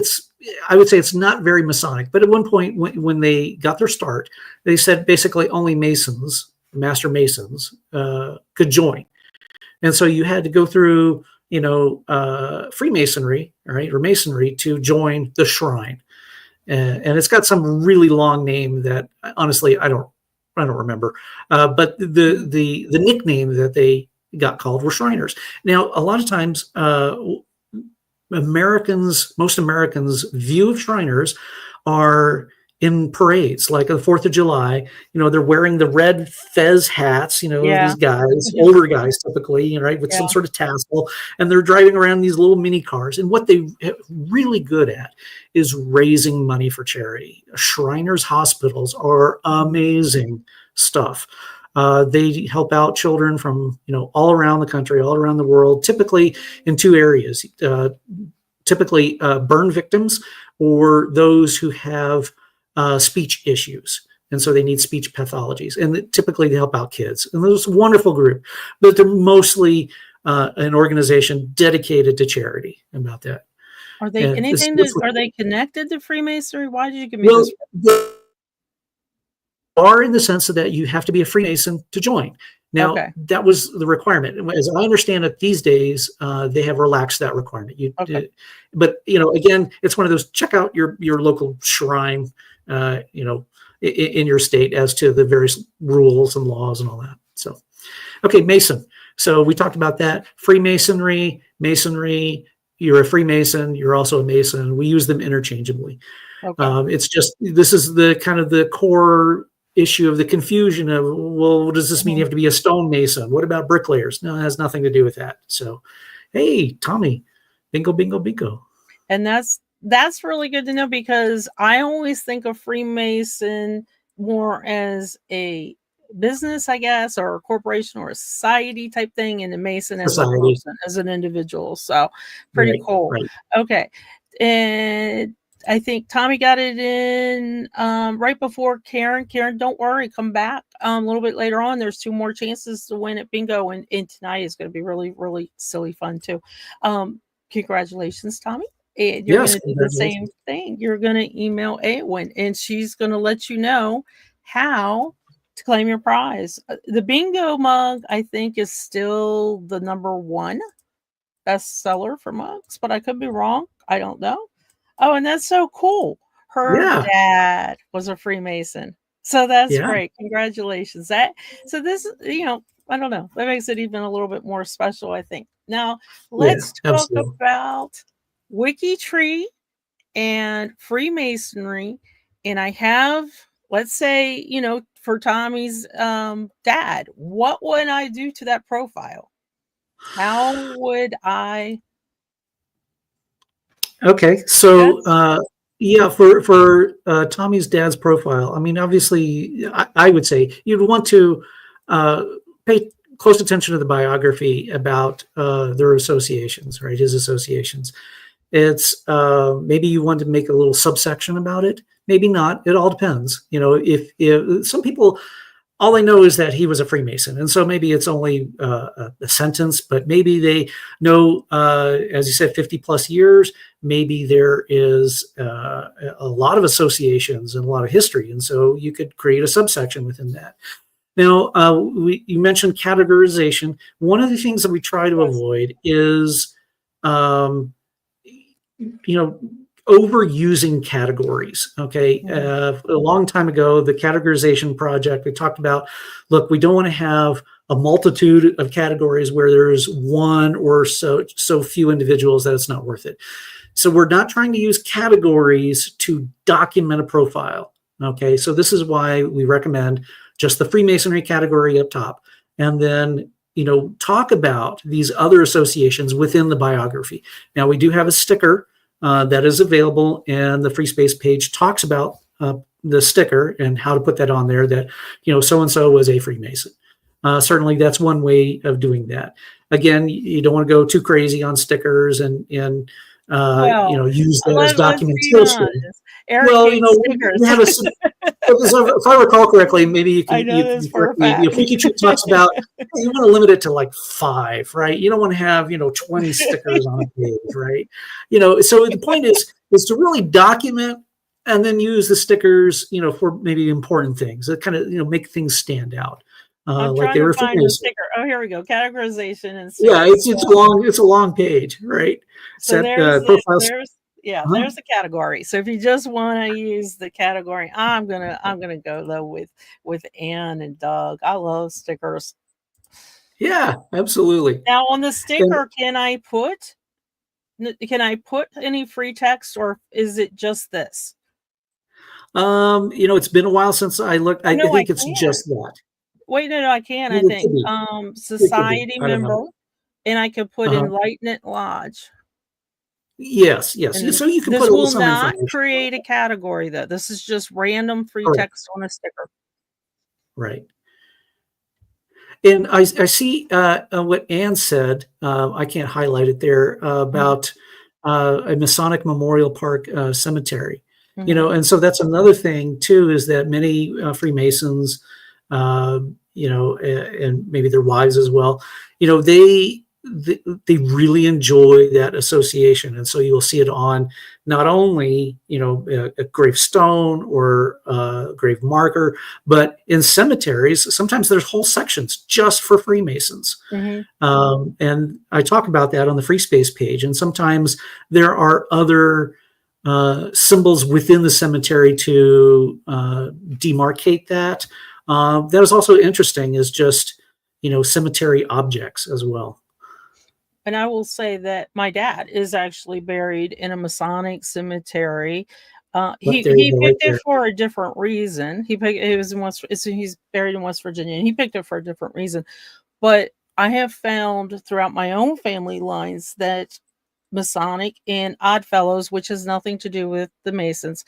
I would say it's not very Masonic, but at one point when they got their start, they said basically only Masons, Master Masons, could join. And so you had to go through, you know, Freemasonry, right, or Masonry to join the shrine. And it's got some really long name that honestly I don't remember. But the nickname that they got called were Shriners. Now, a lot of times, most Americans' view of Shriners are in parades, like the 4th of July. They're wearing the red fez hats, Yeah. these guys, older guys typically, right, with some Yeah. sort of tassel, and they're driving around these little mini cars. And what they're really good at is raising money for charity. Shriners hospitals are amazing stuff. They help out children from, all around the country, all around the world, typically in two areas, typically burn victims or those who have speech issues. And so they need speech pathologies. And typically they help out kids. And there's a wonderful group, but they're mostly an organization dedicated to charity about that. Are they are they connected to Freemasonry? Why did you give me well, this? They are, in the sense that you have to be a Freemason to join. Now, Okay. that was the requirement. As I understand it, these days, they have relaxed that requirement. Okay. But, again, it's one of those, check out your local shrine, in your state as to the various rules and laws and all that. So, okay, Mason. So we talked about that. Freemasonry, Masonry, you're a Freemason, you're also a Mason. We use them interchangeably. Okay. It's just, this is the kind of the core issue of the confusion of, well, what does this mean? You have to be a stonemason. What about bricklayers? No, it has nothing to do with that. So, hey, Tommy, bingo, bingo, bingo. And that's really good to know, because I always think of Freemason more as a business, I guess, or a corporation or a society type thing, and a Mason as a person, as an individual. So pretty cool. Right. Okay. And I think Tommy got it in right before Karen. Karen, don't worry, come back a little bit later on. There's 2 more chances to win at bingo, and tonight is going to be really, really silly fun too. Congratulations, Tommy. And you're going to do the same thing. You're going to email 𝐏𝐸𝐽, and she's going to let you know how to claim your prize. The bingo mug, I think, is still the #1 bestseller for mugs, but I could be wrong. I don't know. Oh, and that's so cool. Her dad was a Freemason. So that's great. Congratulations. So this, I don't know. That makes it even a little bit more special, I think. Now, let's talk about WikiTree and Freemasonry. And I have, let's say, for Tommy's dad, what would I do to that profile? How would I? Okay, so for Tommy's dad's profile, I mean, obviously, I would say you'd want to pay close attention to the biography about their associations, right? His associations. It's maybe you want to make a little subsection about it, maybe not. It all depends. If some people, all they know is that he was a Freemason, and so maybe it's only a sentence, but maybe they know, as you said, 50 plus years. Maybe there is a lot of associations and a lot of history, and so you could create a subsection within that. Now, you mentioned categorization. One of the things that we try to avoid is, overusing categories. Okay. A long time ago, the categorization project, we talked about, look, we don't want to have a multitude of categories where there's one or so few individuals that it's not worth it. So we're not trying to use categories to document a profile. Okay. So this is why we recommend just the Freemasonry category up top, and then talk about these other associations within the biography. Now, we do have a sticker that is available, and the Free Space page talks about the sticker and how to put that on there, that so-and-so was a Freemason. Certainly that's one way of doing that. Again, you don't want to go too crazy on stickers and use that as documentation. Well, if I recall correctly, maybe you can. If WikiTree talks about, you want to limit it to like 5, right? You don't want to have 20 stickers on a page, right? So the point is to really document and then use the stickers, for maybe important things that kind of make things stand out. I'm like trying to find the sticker. Oh, here we go. Categorization and stickers. It's a long page, right? So there's the category. So if you just want to use the category, I'm gonna go though with Ann and Doug. I love stickers. Yeah, absolutely. Now on the sticker, can I put any free text, or is it just this? It's been a while since I looked. I No, I think it's can. just that. Wait, no, I can, I It could think. be. It could be. Society I don't know. member, and I could put Uh-huh. Enlightenment Lodge. Yes, yes. And So you can this put a little will some not information. create a category, though. This is just random free Correct. text on a sticker. Right. And I see what Anne said. I can't highlight it there about a Masonic Memorial Park cemetery. And so that's another thing too, is that many Freemasons, and maybe their wives as well, they really enjoy that association, and so you'll see it on not only a gravestone or a grave marker, but in cemeteries sometimes there's whole sections just for Freemasons. And I talk about that on the Free Space page, and sometimes there are other symbols within the cemetery to demarcate that. That is also interesting, is just cemetery objects as well. And I will say that my dad is actually buried in a Masonic cemetery. He picked it for a different reason. He's buried in West Virginia, and he picked it for a different reason. But I have found throughout my own family lines that Masonic and Oddfellows, which has nothing to do with the Masons,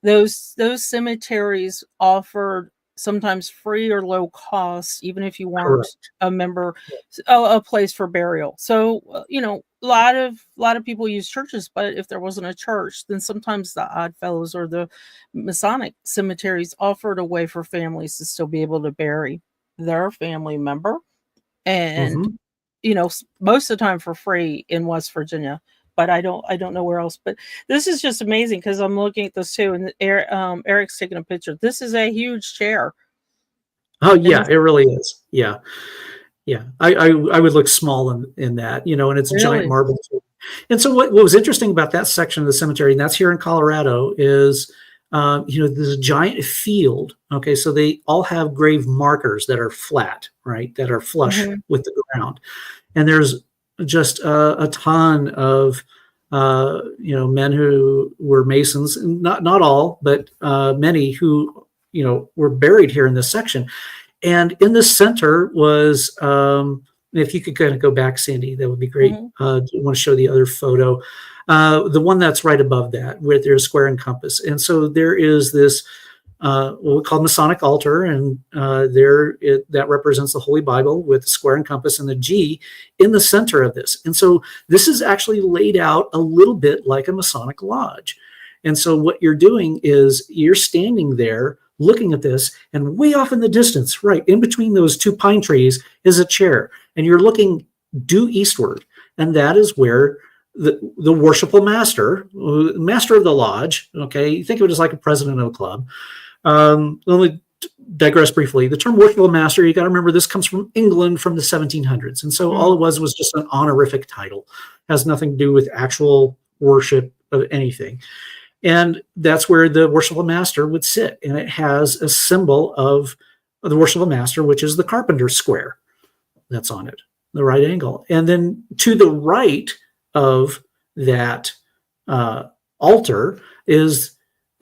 those cemeteries offered sometimes free or low cost, even if you weren't a member, a place for burial. So a lot of people use churches, but if there wasn't a church, then sometimes the Oddfellows or the Masonic cemeteries offered a way for families to still be able to bury their family member, and most of the time for free in West Virginia. But I don't know where else. But this is just amazing, because I'm looking at this too, and Eric's taking a picture. This is a huge chair. Oh yeah, it really is. Yeah. I would look small in that, and it's a giant marble. And so what was interesting about that section of the cemetery, and that's here in Colorado, is there's a giant field. Okay, so they all have grave markers that are flat, right, that are flush with the ground, and there's just a ton of men who were Masons, not all, but many who were buried here in this section. And in the center was, if you could kind of go back, Sandy, that would be great. I want to show the other photo, the one that's right above that, where there's a square and compass. And so there is this what we call Masonic altar, and that represents the Holy Bible with the square and compass and the G in the center of this. And so this is actually laid out a little bit like a Masonic lodge. And so what you're doing is you're standing there looking at this, and way off in the distance, right in between those two pine trees, is a chair, and you're looking due eastward, and that is where the worshipful master of the lodge, okay, think of it as like a president of a club. Let me digress briefly. The term worshipful master, you got to remember, this comes from England from the 1700s, and so all it was just an honorific title, has nothing to do with actual worship of anything. And that's where the worshipful master would sit. And it has a symbol of the worshipful master, which is the carpenter's square that's on it, the right angle. And then to the right of that altar is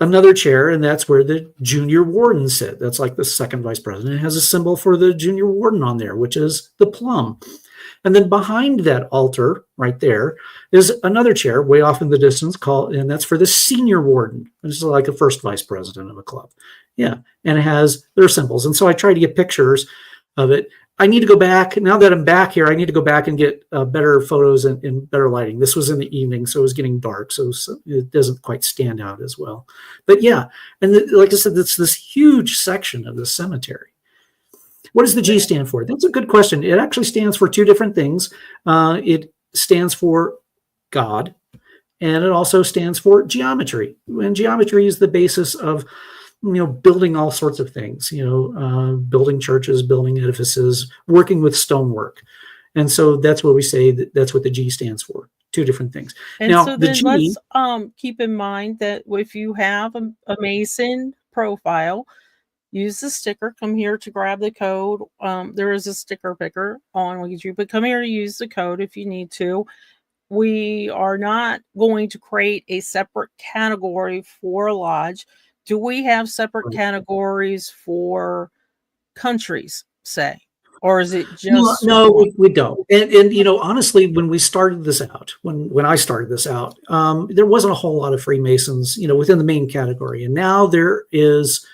another chair, and that's where the junior warden sit. That's like the second vice president. It has a symbol for the junior warden on there, which is the plum. And then behind that altar right there is another chair way off in the distance, and that's for the senior warden. This is like a first vice president of a club. Yeah. And it has their symbols. And so I try to get pictures of it. I need to go back. Now that I'm back here, I need to go back and get better photos and better lighting. This was in the evening, so it was getting dark, so it doesn't quite stand out as well. But yeah, and like I said, it's this huge section of the cemetery. What does the G stand for? That's a good question. It actually stands for two different things. It stands for God, and it also stands for geometry. And geometry is the basis of, building all sorts of things, building churches, building edifices, working with stonework. And so that's what we say, that's what the G stands for. Two different things. And now, so then let's keep in mind that if you have a Mason profile, use the sticker. Come here to grab the code. There is a sticker picker on WikiTree, but come here to use the code if you need to. We are not going to create a separate category for a lodge. Do we have separate categories for countries, say? Or is it just no, we don't. And honestly, when we started this out, when I started this out, there wasn't a whole lot of Freemasons, within the main category. And now there is,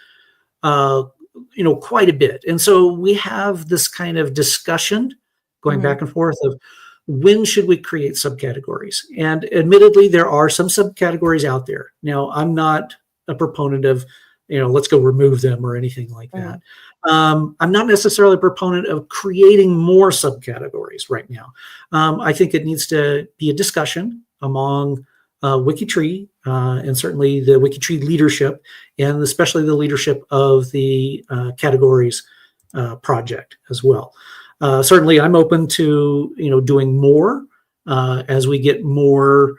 quite a bit. And so we have this kind of discussion going back and forth of when should we create subcategories? And admittedly, there are some subcategories out there. Now, I'm not a proponent of, let's go remove them or anything like that. I'm not necessarily a proponent of creating more subcategories right now. I think it needs to be a discussion among WikiTree and certainly the WikiTree leadership, and especially the leadership of the categories project as well. Certainly, I'm open to doing more as we get more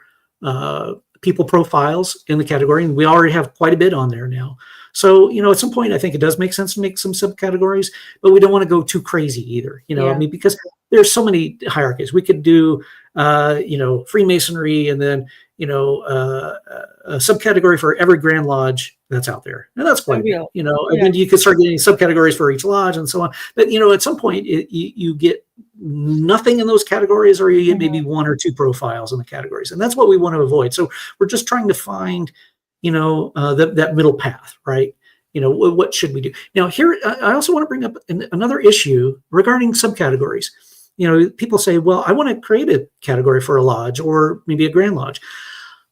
people profiles in the category, and we already have quite a bit on there now. So, at some point, I think it does make sense to make some subcategories, but we don't want to go too crazy either. Because there's so many hierarchies. We could do, Freemasonry, and then, a subcategory for every Grand Lodge that's out there. And that's quite a bit, and then you could start getting subcategories for each lodge and so on. But, at some point, you get nothing in those categories, or you get maybe one or two profiles in the categories. And that's what we want to avoid. So we're just trying to find that middle path, right? What should we do? Now, here, I also want to bring up another issue regarding subcategories. People say, well, I want to create a category for a lodge or maybe a Grand Lodge.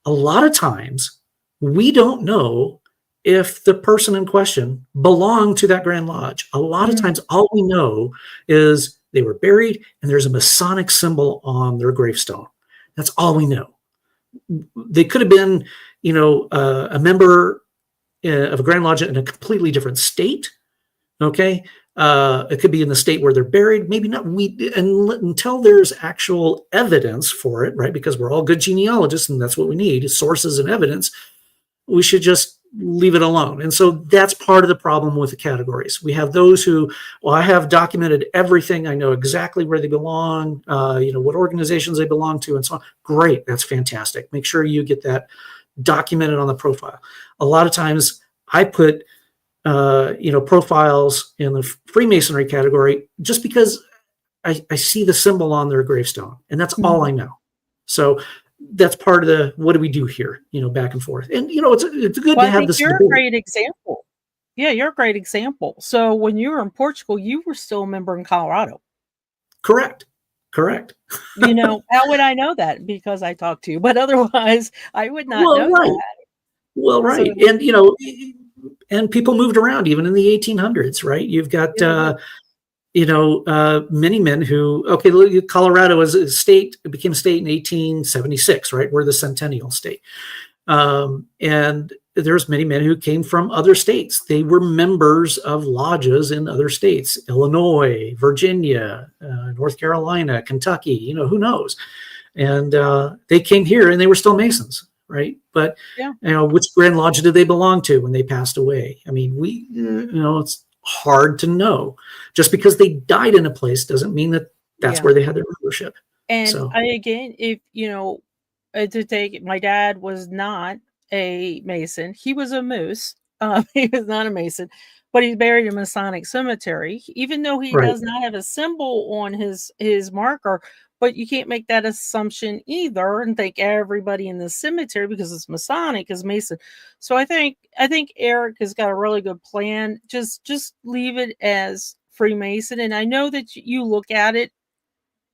A lot of times, we don't know if the person in question belonged to that Grand Lodge. A lot of times, all we know is they were buried and there's a Masonic symbol on their gravestone. That's all we know. They could have been a member of a Grand Lodge in a completely different state. Okay. It could be in the state where they're buried. Maybe not. Until there's actual evidence for it, right? Because we're all good genealogists, and that's what we need is sources and evidence. We should just leave it alone. And so that's part of the problem with the categories. We have those who, well, I have documented everything. I know exactly where they belong, what organizations they belong to, and so on. Great. That's fantastic. Make sure you get that documented on the profile. A lot of times I put, profiles in the Freemasonry category just because I see the symbol on their gravestone, and that's all I know. So that's part of the, what do we do here, back and forth. And, it's good to have this. You're a great example. Yeah, you're a great example. So when you were in Portugal, you were still a member in Colorado. Correct. How would I know that? Because I talked to you, but otherwise I would not know that. Well, right. So, and people moved around even in the 1800s, right? You've got, many men who, Colorado as a state, it became a state in 1876, right? We're the centennial state. And there's many men who came from other states. They were members of lodges in other states, Illinois, Virginia, North Carolina, Kentucky, who knows? And they came here and they were still Masons, right? But, which Grand Lodge did they belong to when they passed away? I mean, it's hard to know. Just because they died in a place doesn't mean that that's where they had their membership. And if, to take it, my dad was not a Mason. He was a Moose. He was not a Mason, but he's buried in Masonic cemetery, even though he does not have a symbol on his marker. But you can't make that assumption either and think everybody in the cemetery, because it's Masonic, is Mason. So I think Eric has got a really good plan. Just leave it as Freemason. And I know that you look at it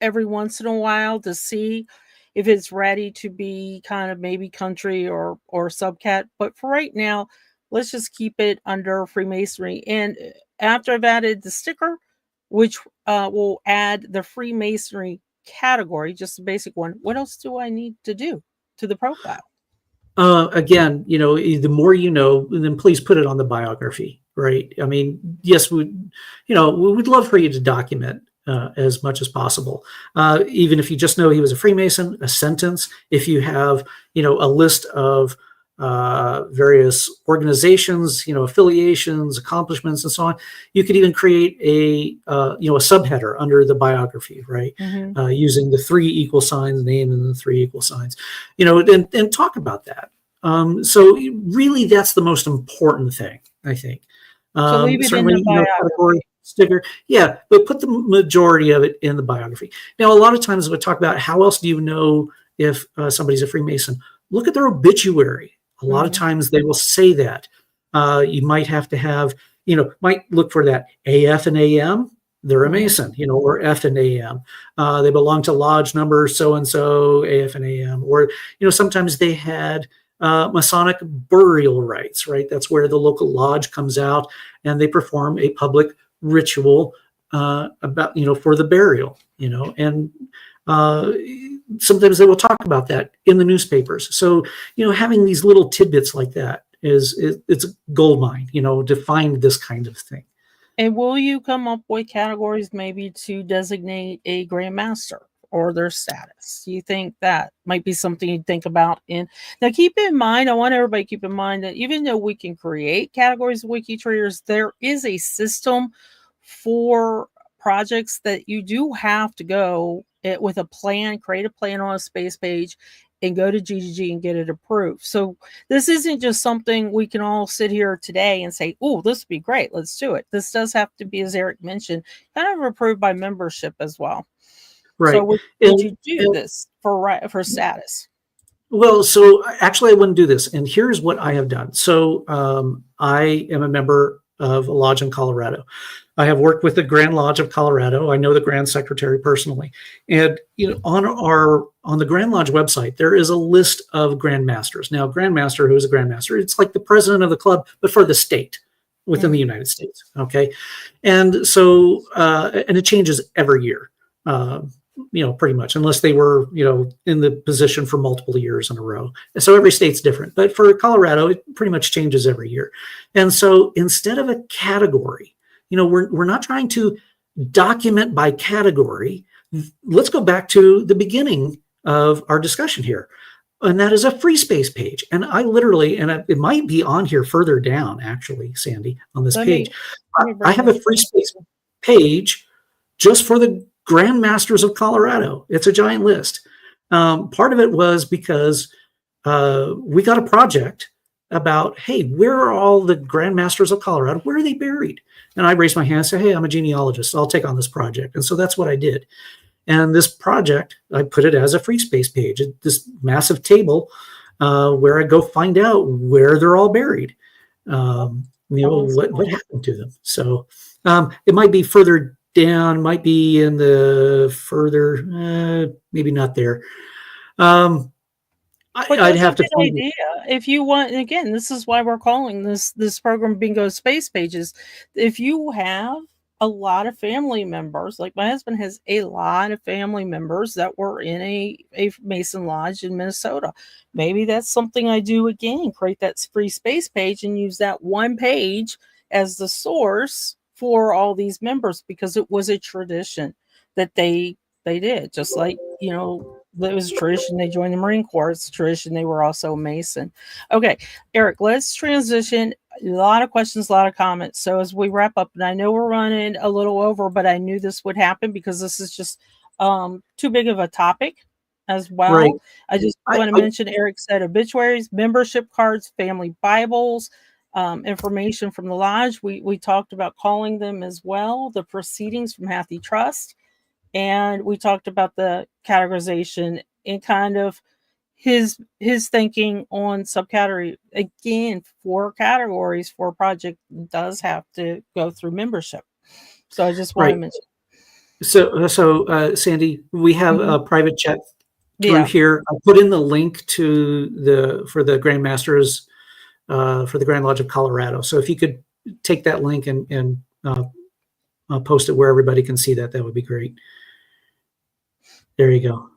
every once in a while to see if it's ready to be kind of maybe country or subcat. But for right now, let's just keep it under Freemasonry. And after I've added the sticker, which will add the Freemasonry category, just a basic one, what else do I need to do to the profile? Again, the more then please put it on the biography, right? I mean, yes, we'd love for you to document as much as possible. Even if you just know he was a Freemason, a sentence. If you have, a list of various organizations, affiliations, accomplishments, and so on, you could even create a subheader under the biography, right? Using the 3 equal signs name and the 3 equal signs, and talk about that. So really, that's the most important thing, I think. So leave it in Certainly, the biography. category, sticker, yeah, but put the majority of it in the biography. Now, a lot of times we talk about how else do you know if somebody's a Freemason? Look at their obituary. A lot of times they will say that. You might have to have, might look for that AF and AM. They're a Mason, or F and AM. They belong to lodge number so-and-so, AF and AM. Or, sometimes they had Masonic burial rites, right? That's where the local lodge comes out and they perform a public ritual about, for the burial, and sometimes they will talk about that in the newspapers. So, having these little tidbits like that it's a gold mine, to find this kind of thing. And will you come up with categories maybe to designate a Grand Master or their status? Do you think that might be something you'd think about? Now, keep in mind, I want everybody to keep in mind that even though we can create categories of WikiTreeers, there is a system for projects that you do have to go with a plan, create a plan on a space page, and go to GGG and get it approved. So this isn't just something we can all sit here today and say, oh, this would be great, let's do it. This does have to be, as Eric mentioned, kind of approved by membership as well. Right. So would you do this for status? Well, so actually I wouldn't do this. And here's what I have done. So I am a member of a lodge in Colorado. I have worked with the Grand Lodge of Colorado. I know the Grand Secretary personally. And on the Grand Lodge website, there is a list of Grand Masters. Now, Grand Master, who is a Grand Master, it's like the president of the club, but for the state within the United States. Okay. And so, and it changes every year, pretty much, unless they were, in the position for multiple years in a row. So every state's different. But for Colorado, it pretty much changes every year. And so instead of a category, we're not trying to document by category. Let's go back to the beginning of our discussion here. And that is a free space page. And I literally, it might be on here further down, actually, Sandy, on this page. I have a free space page just for the Grand Masters of Colorado. It's a giant list. Part of it was because we got a project about, hey, where are all the Grand Masters of Colorado? Where are they buried? And I raised my hand and said, hey, I'm a genealogist. I'll take on this project. And so that's what I did. And this project, I put it as a free space page, this massive table where I go find out where they're all buried, what happened to them. So it might be further down, might be in the further, maybe not there. I'd have to find idea. If you want, and again, this is why we're calling this program Bingo Space Pages. If you have a lot of family members, like my husband has a lot of family members that were in a Mason Lodge in Minnesota, maybe that's something I do again, create that free space page and use that one page as the source for all these members, because it was a tradition that they did, just like, it was a tradition they joined the Marine Corps. It's a tradition they were also a Mason. Okay, Eric, let's transition. A lot of questions, a lot of comments. So as we wrap up, and I know we're running a little over, but I knew this would happen because this is just too big of a topic as well. Right. I just want to mention, Eric said obituaries, membership cards, family Bibles, information from the lodge. We talked about calling them as well, the proceedings from Hathi Trust. And we talked about the categorization and kind of his thinking on subcategory. Again, 4 categories for a project does have to go through membership. So I just want to mention. So Sandy, we have a private chat through here. I put in the link to for the Grand Masters for the Grand Lodge of Colorado. So if you could take that link and post it where everybody can see that would be great. There you go.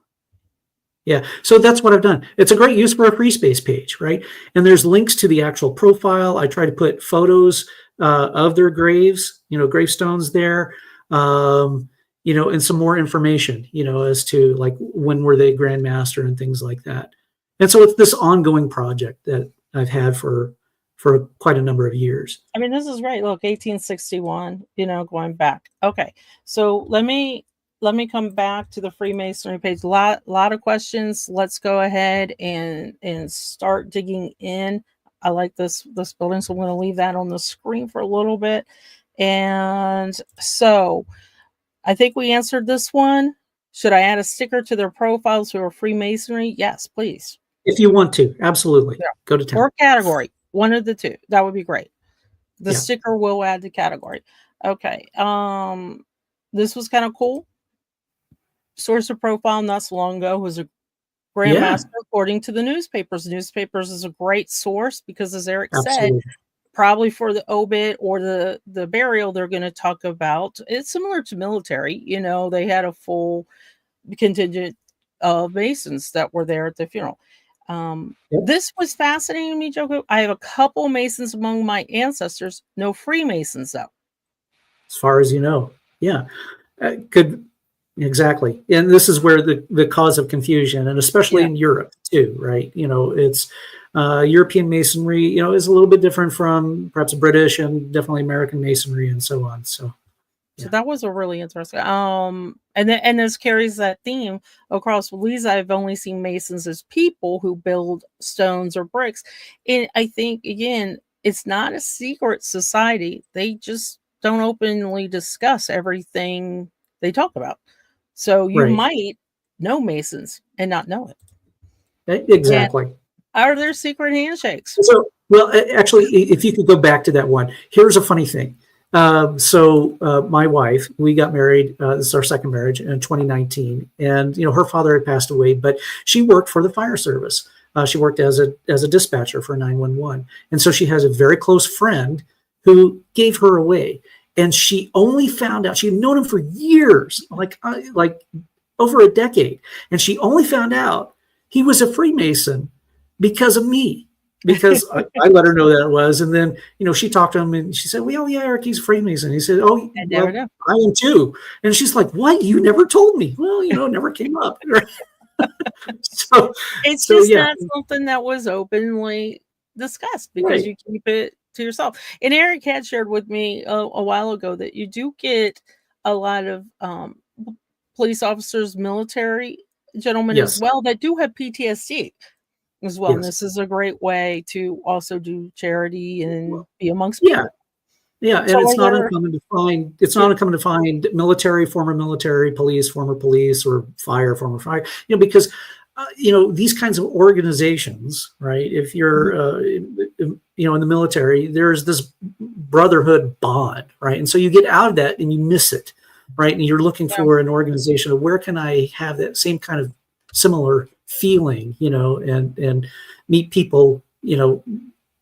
Yeah, so that's what I've done. It's a great use for a free space page, right? And there's links to the actual profile. I try to put photos of their graves, gravestones there, and some more information, as to like when were they Grand Master and things like that. And so it's this ongoing project that I've had for quite a number of years. I mean, this is right. Look, 1861, going back. Okay, so let me let me come back to the Freemasonry page. Lot of questions. Let's go ahead and start digging in. I like this building, so I'm going to leave that on the screen for a little bit. And so I think we answered this one. Should I add a sticker to their profiles who are Freemasonry? Yes, please. If you want to, absolutely. Yeah. Go to town. Or category, one of the two. That would be great. The sticker will add the category. Okay. This was kind of cool. Source of profile not so long ago was a grandmaster according to the newspapers. Newspapers is a great source because, as Eric said, probably for the obit or the burial, they're going to talk about. It's similar to military. You know, they had a full contingent of Masons that were there at the funeral. This was fascinating to me, Joko. I have a couple Masons among my ancestors, no Freemasons though. As far as you know, good. Exactly. And this is where the cause of confusion, and especially in Europe too, right? You know, it's European Masonry, you know, is a little bit different from perhaps British and definitely American Masonry and so on. So that was a really interesting. And this carries that theme across Belize. I've only seen Masons as people who build stones or bricks. And I think, again, it's not a secret society. They just don't openly discuss everything they talk about. So you might know Masons and not know it. Exactly. And are there secret handshakes? So, well, actually, if you could go back to that one, here's a funny thing. My wife, we got married. This is our second marriage in 2019, and you know her father had passed away, but she worked for the fire service. She worked as a dispatcher for 911, and so she has a very close friend who gave her away. And she only found out, she'd known him for years, like over a decade. And she only found out he was a Freemason because of me, because I let her know that it was. And then, you know, she talked to him and she said, well, yeah, Eric, he's a Freemason. He said, oh, well, I am too. And she's like, what? You never told me. Well, you know, it never came up. So it's just not something that was openly discussed because you keep it to yourself. And Eric had shared with me a while ago that you do get a lot of police officers, military gentlemen as well that do have PTSD as well. And this is a great way to also do charity and be amongst people. Yeah, and it's not uncommon to find. It's not uncommon to find military, former military, police, former police, or fire, former fire. You know, because you know these kinds of organizations, right? If you're you know, in the military, there's this brotherhood bond, right? And so you get out of that and you miss it, right? And you're looking for an organization of where can I have that same kind of similar feeling, you know, and meet people, you know,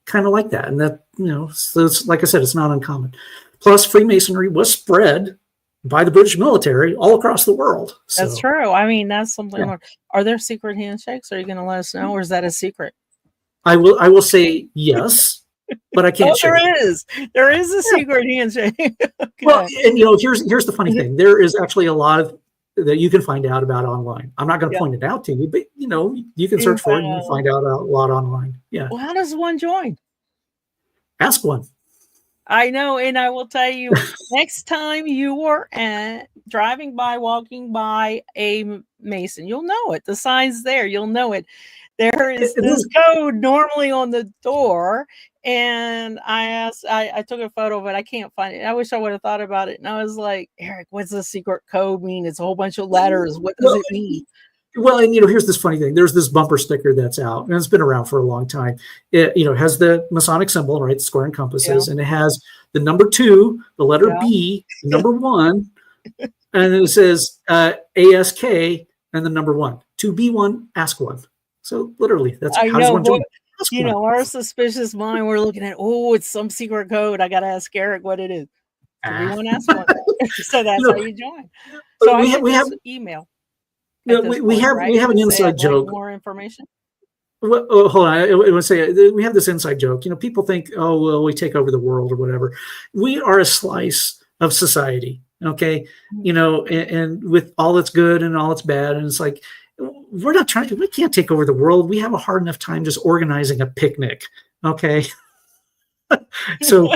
kind of like that. And that, you know, so it's, like I said, it's not uncommon. Plus, Freemasonry was spread by the British military all across the world. So, that's true. I mean, that's something. Are there secret handshakes? Are you going to let us know, or is that a secret? I will say yes, but I can't share. There is a secret handshake. Okay. Well, and you know, here's the funny thing. There is actually a lot of that you can find out about online. I'm not going to point it out to you, but you know, you can search for it and you can find out a lot online. Yeah. Well, how does one join? Ask one. I know, and I will tell you, next time you are driving by, walking by a Mason, you'll know it. The sign's there. You'll know it. There is this code normally on the door, and I took a photo of it. I can't find it. I wish I would have thought about it. And I was like, Eric, what's the secret code mean? It's a whole bunch of letters. What does it mean? Well, and you know, here's this funny thing. There's this bumper sticker that's out, and it's been around for a long time. It, you know, has the Masonic symbol, right? Square and compasses, and it has the number 2, the letter B, the number 1, and then it says ASK and the number 1. To be one, ask one. So literally, that's how does one join? You know, our suspicious mind, we're looking at, it's some secret code. I got to ask Eric what it is. To be one, ask one. So that's how you join. So we have email. No, we have an inside joke. More information. Well, hold on. I want to say we have this inside joke. You know, people think, oh, well, we take over the world or whatever. We are a slice of society. Okay, you know, and with all its good and all its bad, and it's like we can't take over the world. We have a hard enough time just organizing a picnic. Okay. So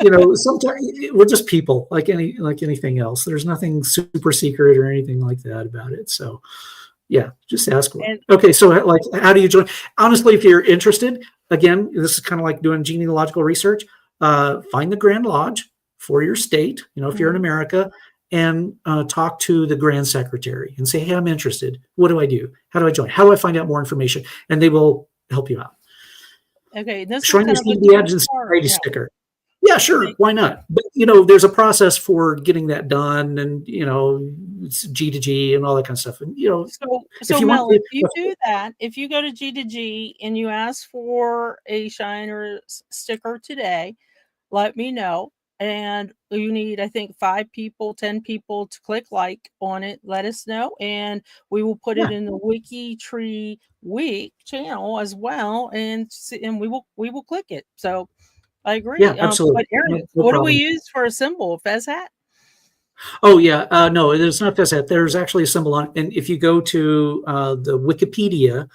sometimes we're just people like anything else. There's nothing super secret or anything like that about it. So yeah, just ask for it. Okay, so like, how do you join? Honestly, if you're interested, again, this is kind of like doing genealogical research. Find the Grand Lodge for your state, if you're in America, and talk to the Grand Secretary and say, hey, I'm interested. What do I do? How do I join? How do I find out more information? And they will help you out. Okay, this Showing is kind the of Agent Society sticker. Yeah, sure. Why not? But, there's a process for getting that done, and, it's G to G and all that kind of stuff. And, so Mel, if you do that, if you go to G2G and you ask for a shiner sticker today, let me know. And you need, I think, 5 people, 10 people to click like on it. Let us know, and we will put it in the WikiTree Week channel as well, and we will click it. So I agree. Yeah, absolutely. But Aaron, what do we use for a symbol? Fez hat? Oh yeah, no, there's not Fez hat. There's actually a symbol on it, and if you go to the Wikipedia,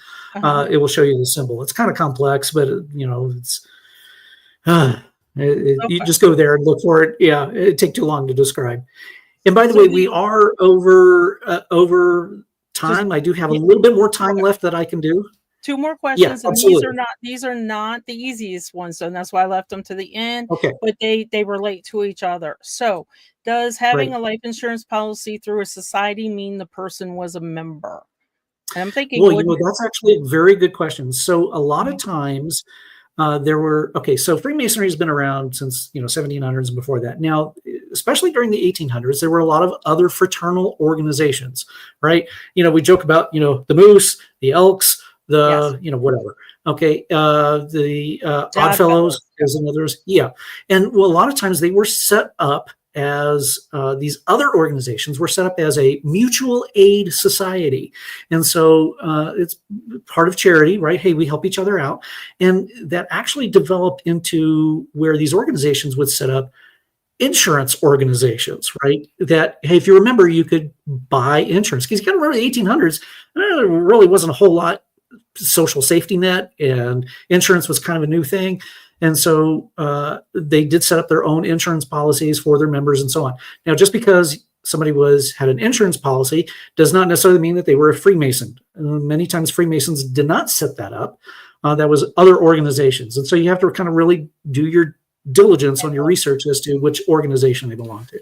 it will show you the symbol. It's kind of complex, but it's. You just go there and look for it. Yeah, it'd take too long to describe. And by the way, we are over time. I do have a little bit more time left that I can do. 2 more questions, and absolutely. these are not the easiest ones, so that's why I left them to the end. Okay. But they relate to each other. So, does having a life insurance policy through a society mean the person was a member? And I'm thinking, well, that's actually a very good question. So, a lot of times. So Freemasonry has been around since 1700s and before that. Now, especially during the 1800s, there were a lot of other fraternal organizations, right? We joke about the Moose, the Elks, the whatever. Okay, the Oddfellows as another. Yeah, and a lot of times they were set up as these other organizations were set up as a mutual aid society. And so it's part of charity, right? Hey, we help each other out. And that actually developed into where these organizations would set up insurance organizations, right? That, hey, if you remember, you could buy insurance. Because you got to remember the 1800s, there really wasn't a whole lot social safety net, and insurance was kind of a new thing. And so they did set up their own insurance policies for their members and so on. Now, just because somebody had an insurance policy does not necessarily mean that they were a Freemason. Many times Freemasons did not set that up. That was other organizations. And so you have to kind of really do your diligence on your research as to which organization they belong to.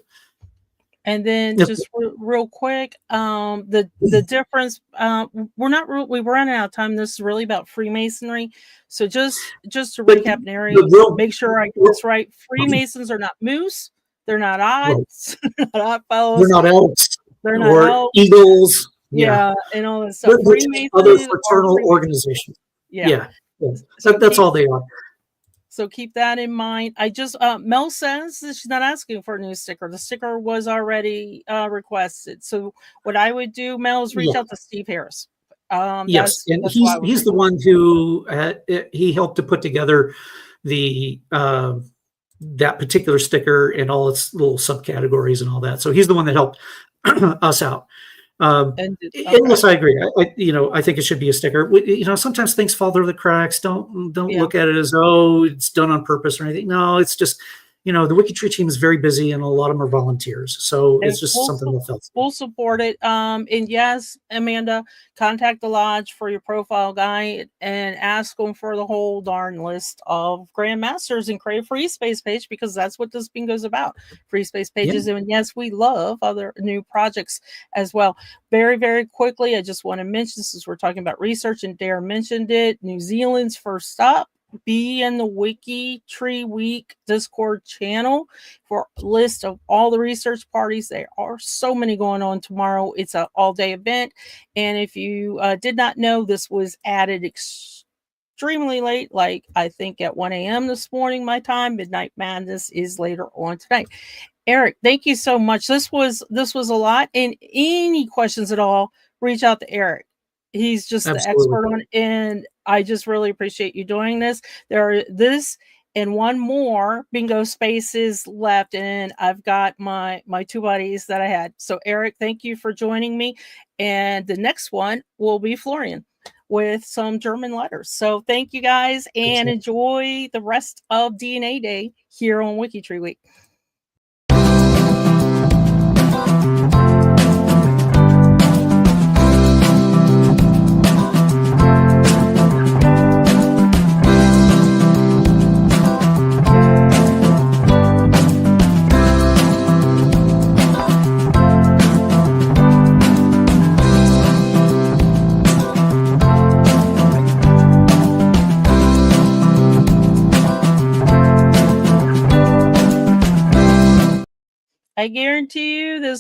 And then just real quick, the difference, we're running out of time. This is really about Freemasonry. So just to recap, Nary, make sure I get this right. Freemasons are not moose. They're not odds. They're not fellows. They're not elks. They're not elks. Eagles. Yeah, and all this stuff. Freemasons other fraternal organizations. Yeah. So that's all they are. So keep that in mind. I just Mel says she's not asking for a new sticker. The sticker was already requested. So what I would do, Mel, is reach out to Steve Harris. Yes, and he's the one who he helped to put together the that particular sticker and all its little subcategories and all that. So he's the one that helped us out. Yes, I agree. I think it should be a sticker. Sometimes things fall through the cracks. Don't look at it as it's done on purpose or anything. No, it's just the WikiTree team is very busy, and a lot of them are volunteers. So it's just something that felt. We'll support it. And yes, Amanda, contact the lodge for your profile guide and ask them for the whole darn list of grandmasters and create a free space page, because that's what this bingo is about. Free space pages. And yes, we love other new projects as well. Very, very quickly, I just want to mention, since we're talking about research and Dare mentioned it, New Zealand's first up. Be in the WikiTree Week Discord channel for a list of all the research parties. There are so many going on tomorrow. It's an all-day event. And if you did not know, this was added extremely late, like I think at 1 a.m. this morning, my time. Midnight Madness is later on tonight. Eric, thank you so much. This was a lot. And any questions at all, reach out to Eric. He's just the expert on it, and I just really appreciate you doing this. There are this and one more bingo spaces left, and I've got my 2 buddies that I had. So Eric, thank you for joining me, and the next one will be Florian. with some German letters. So thank you guys, and Excellent. enjoy the rest of DNA Day here on WikiTree Week. I guarantee you this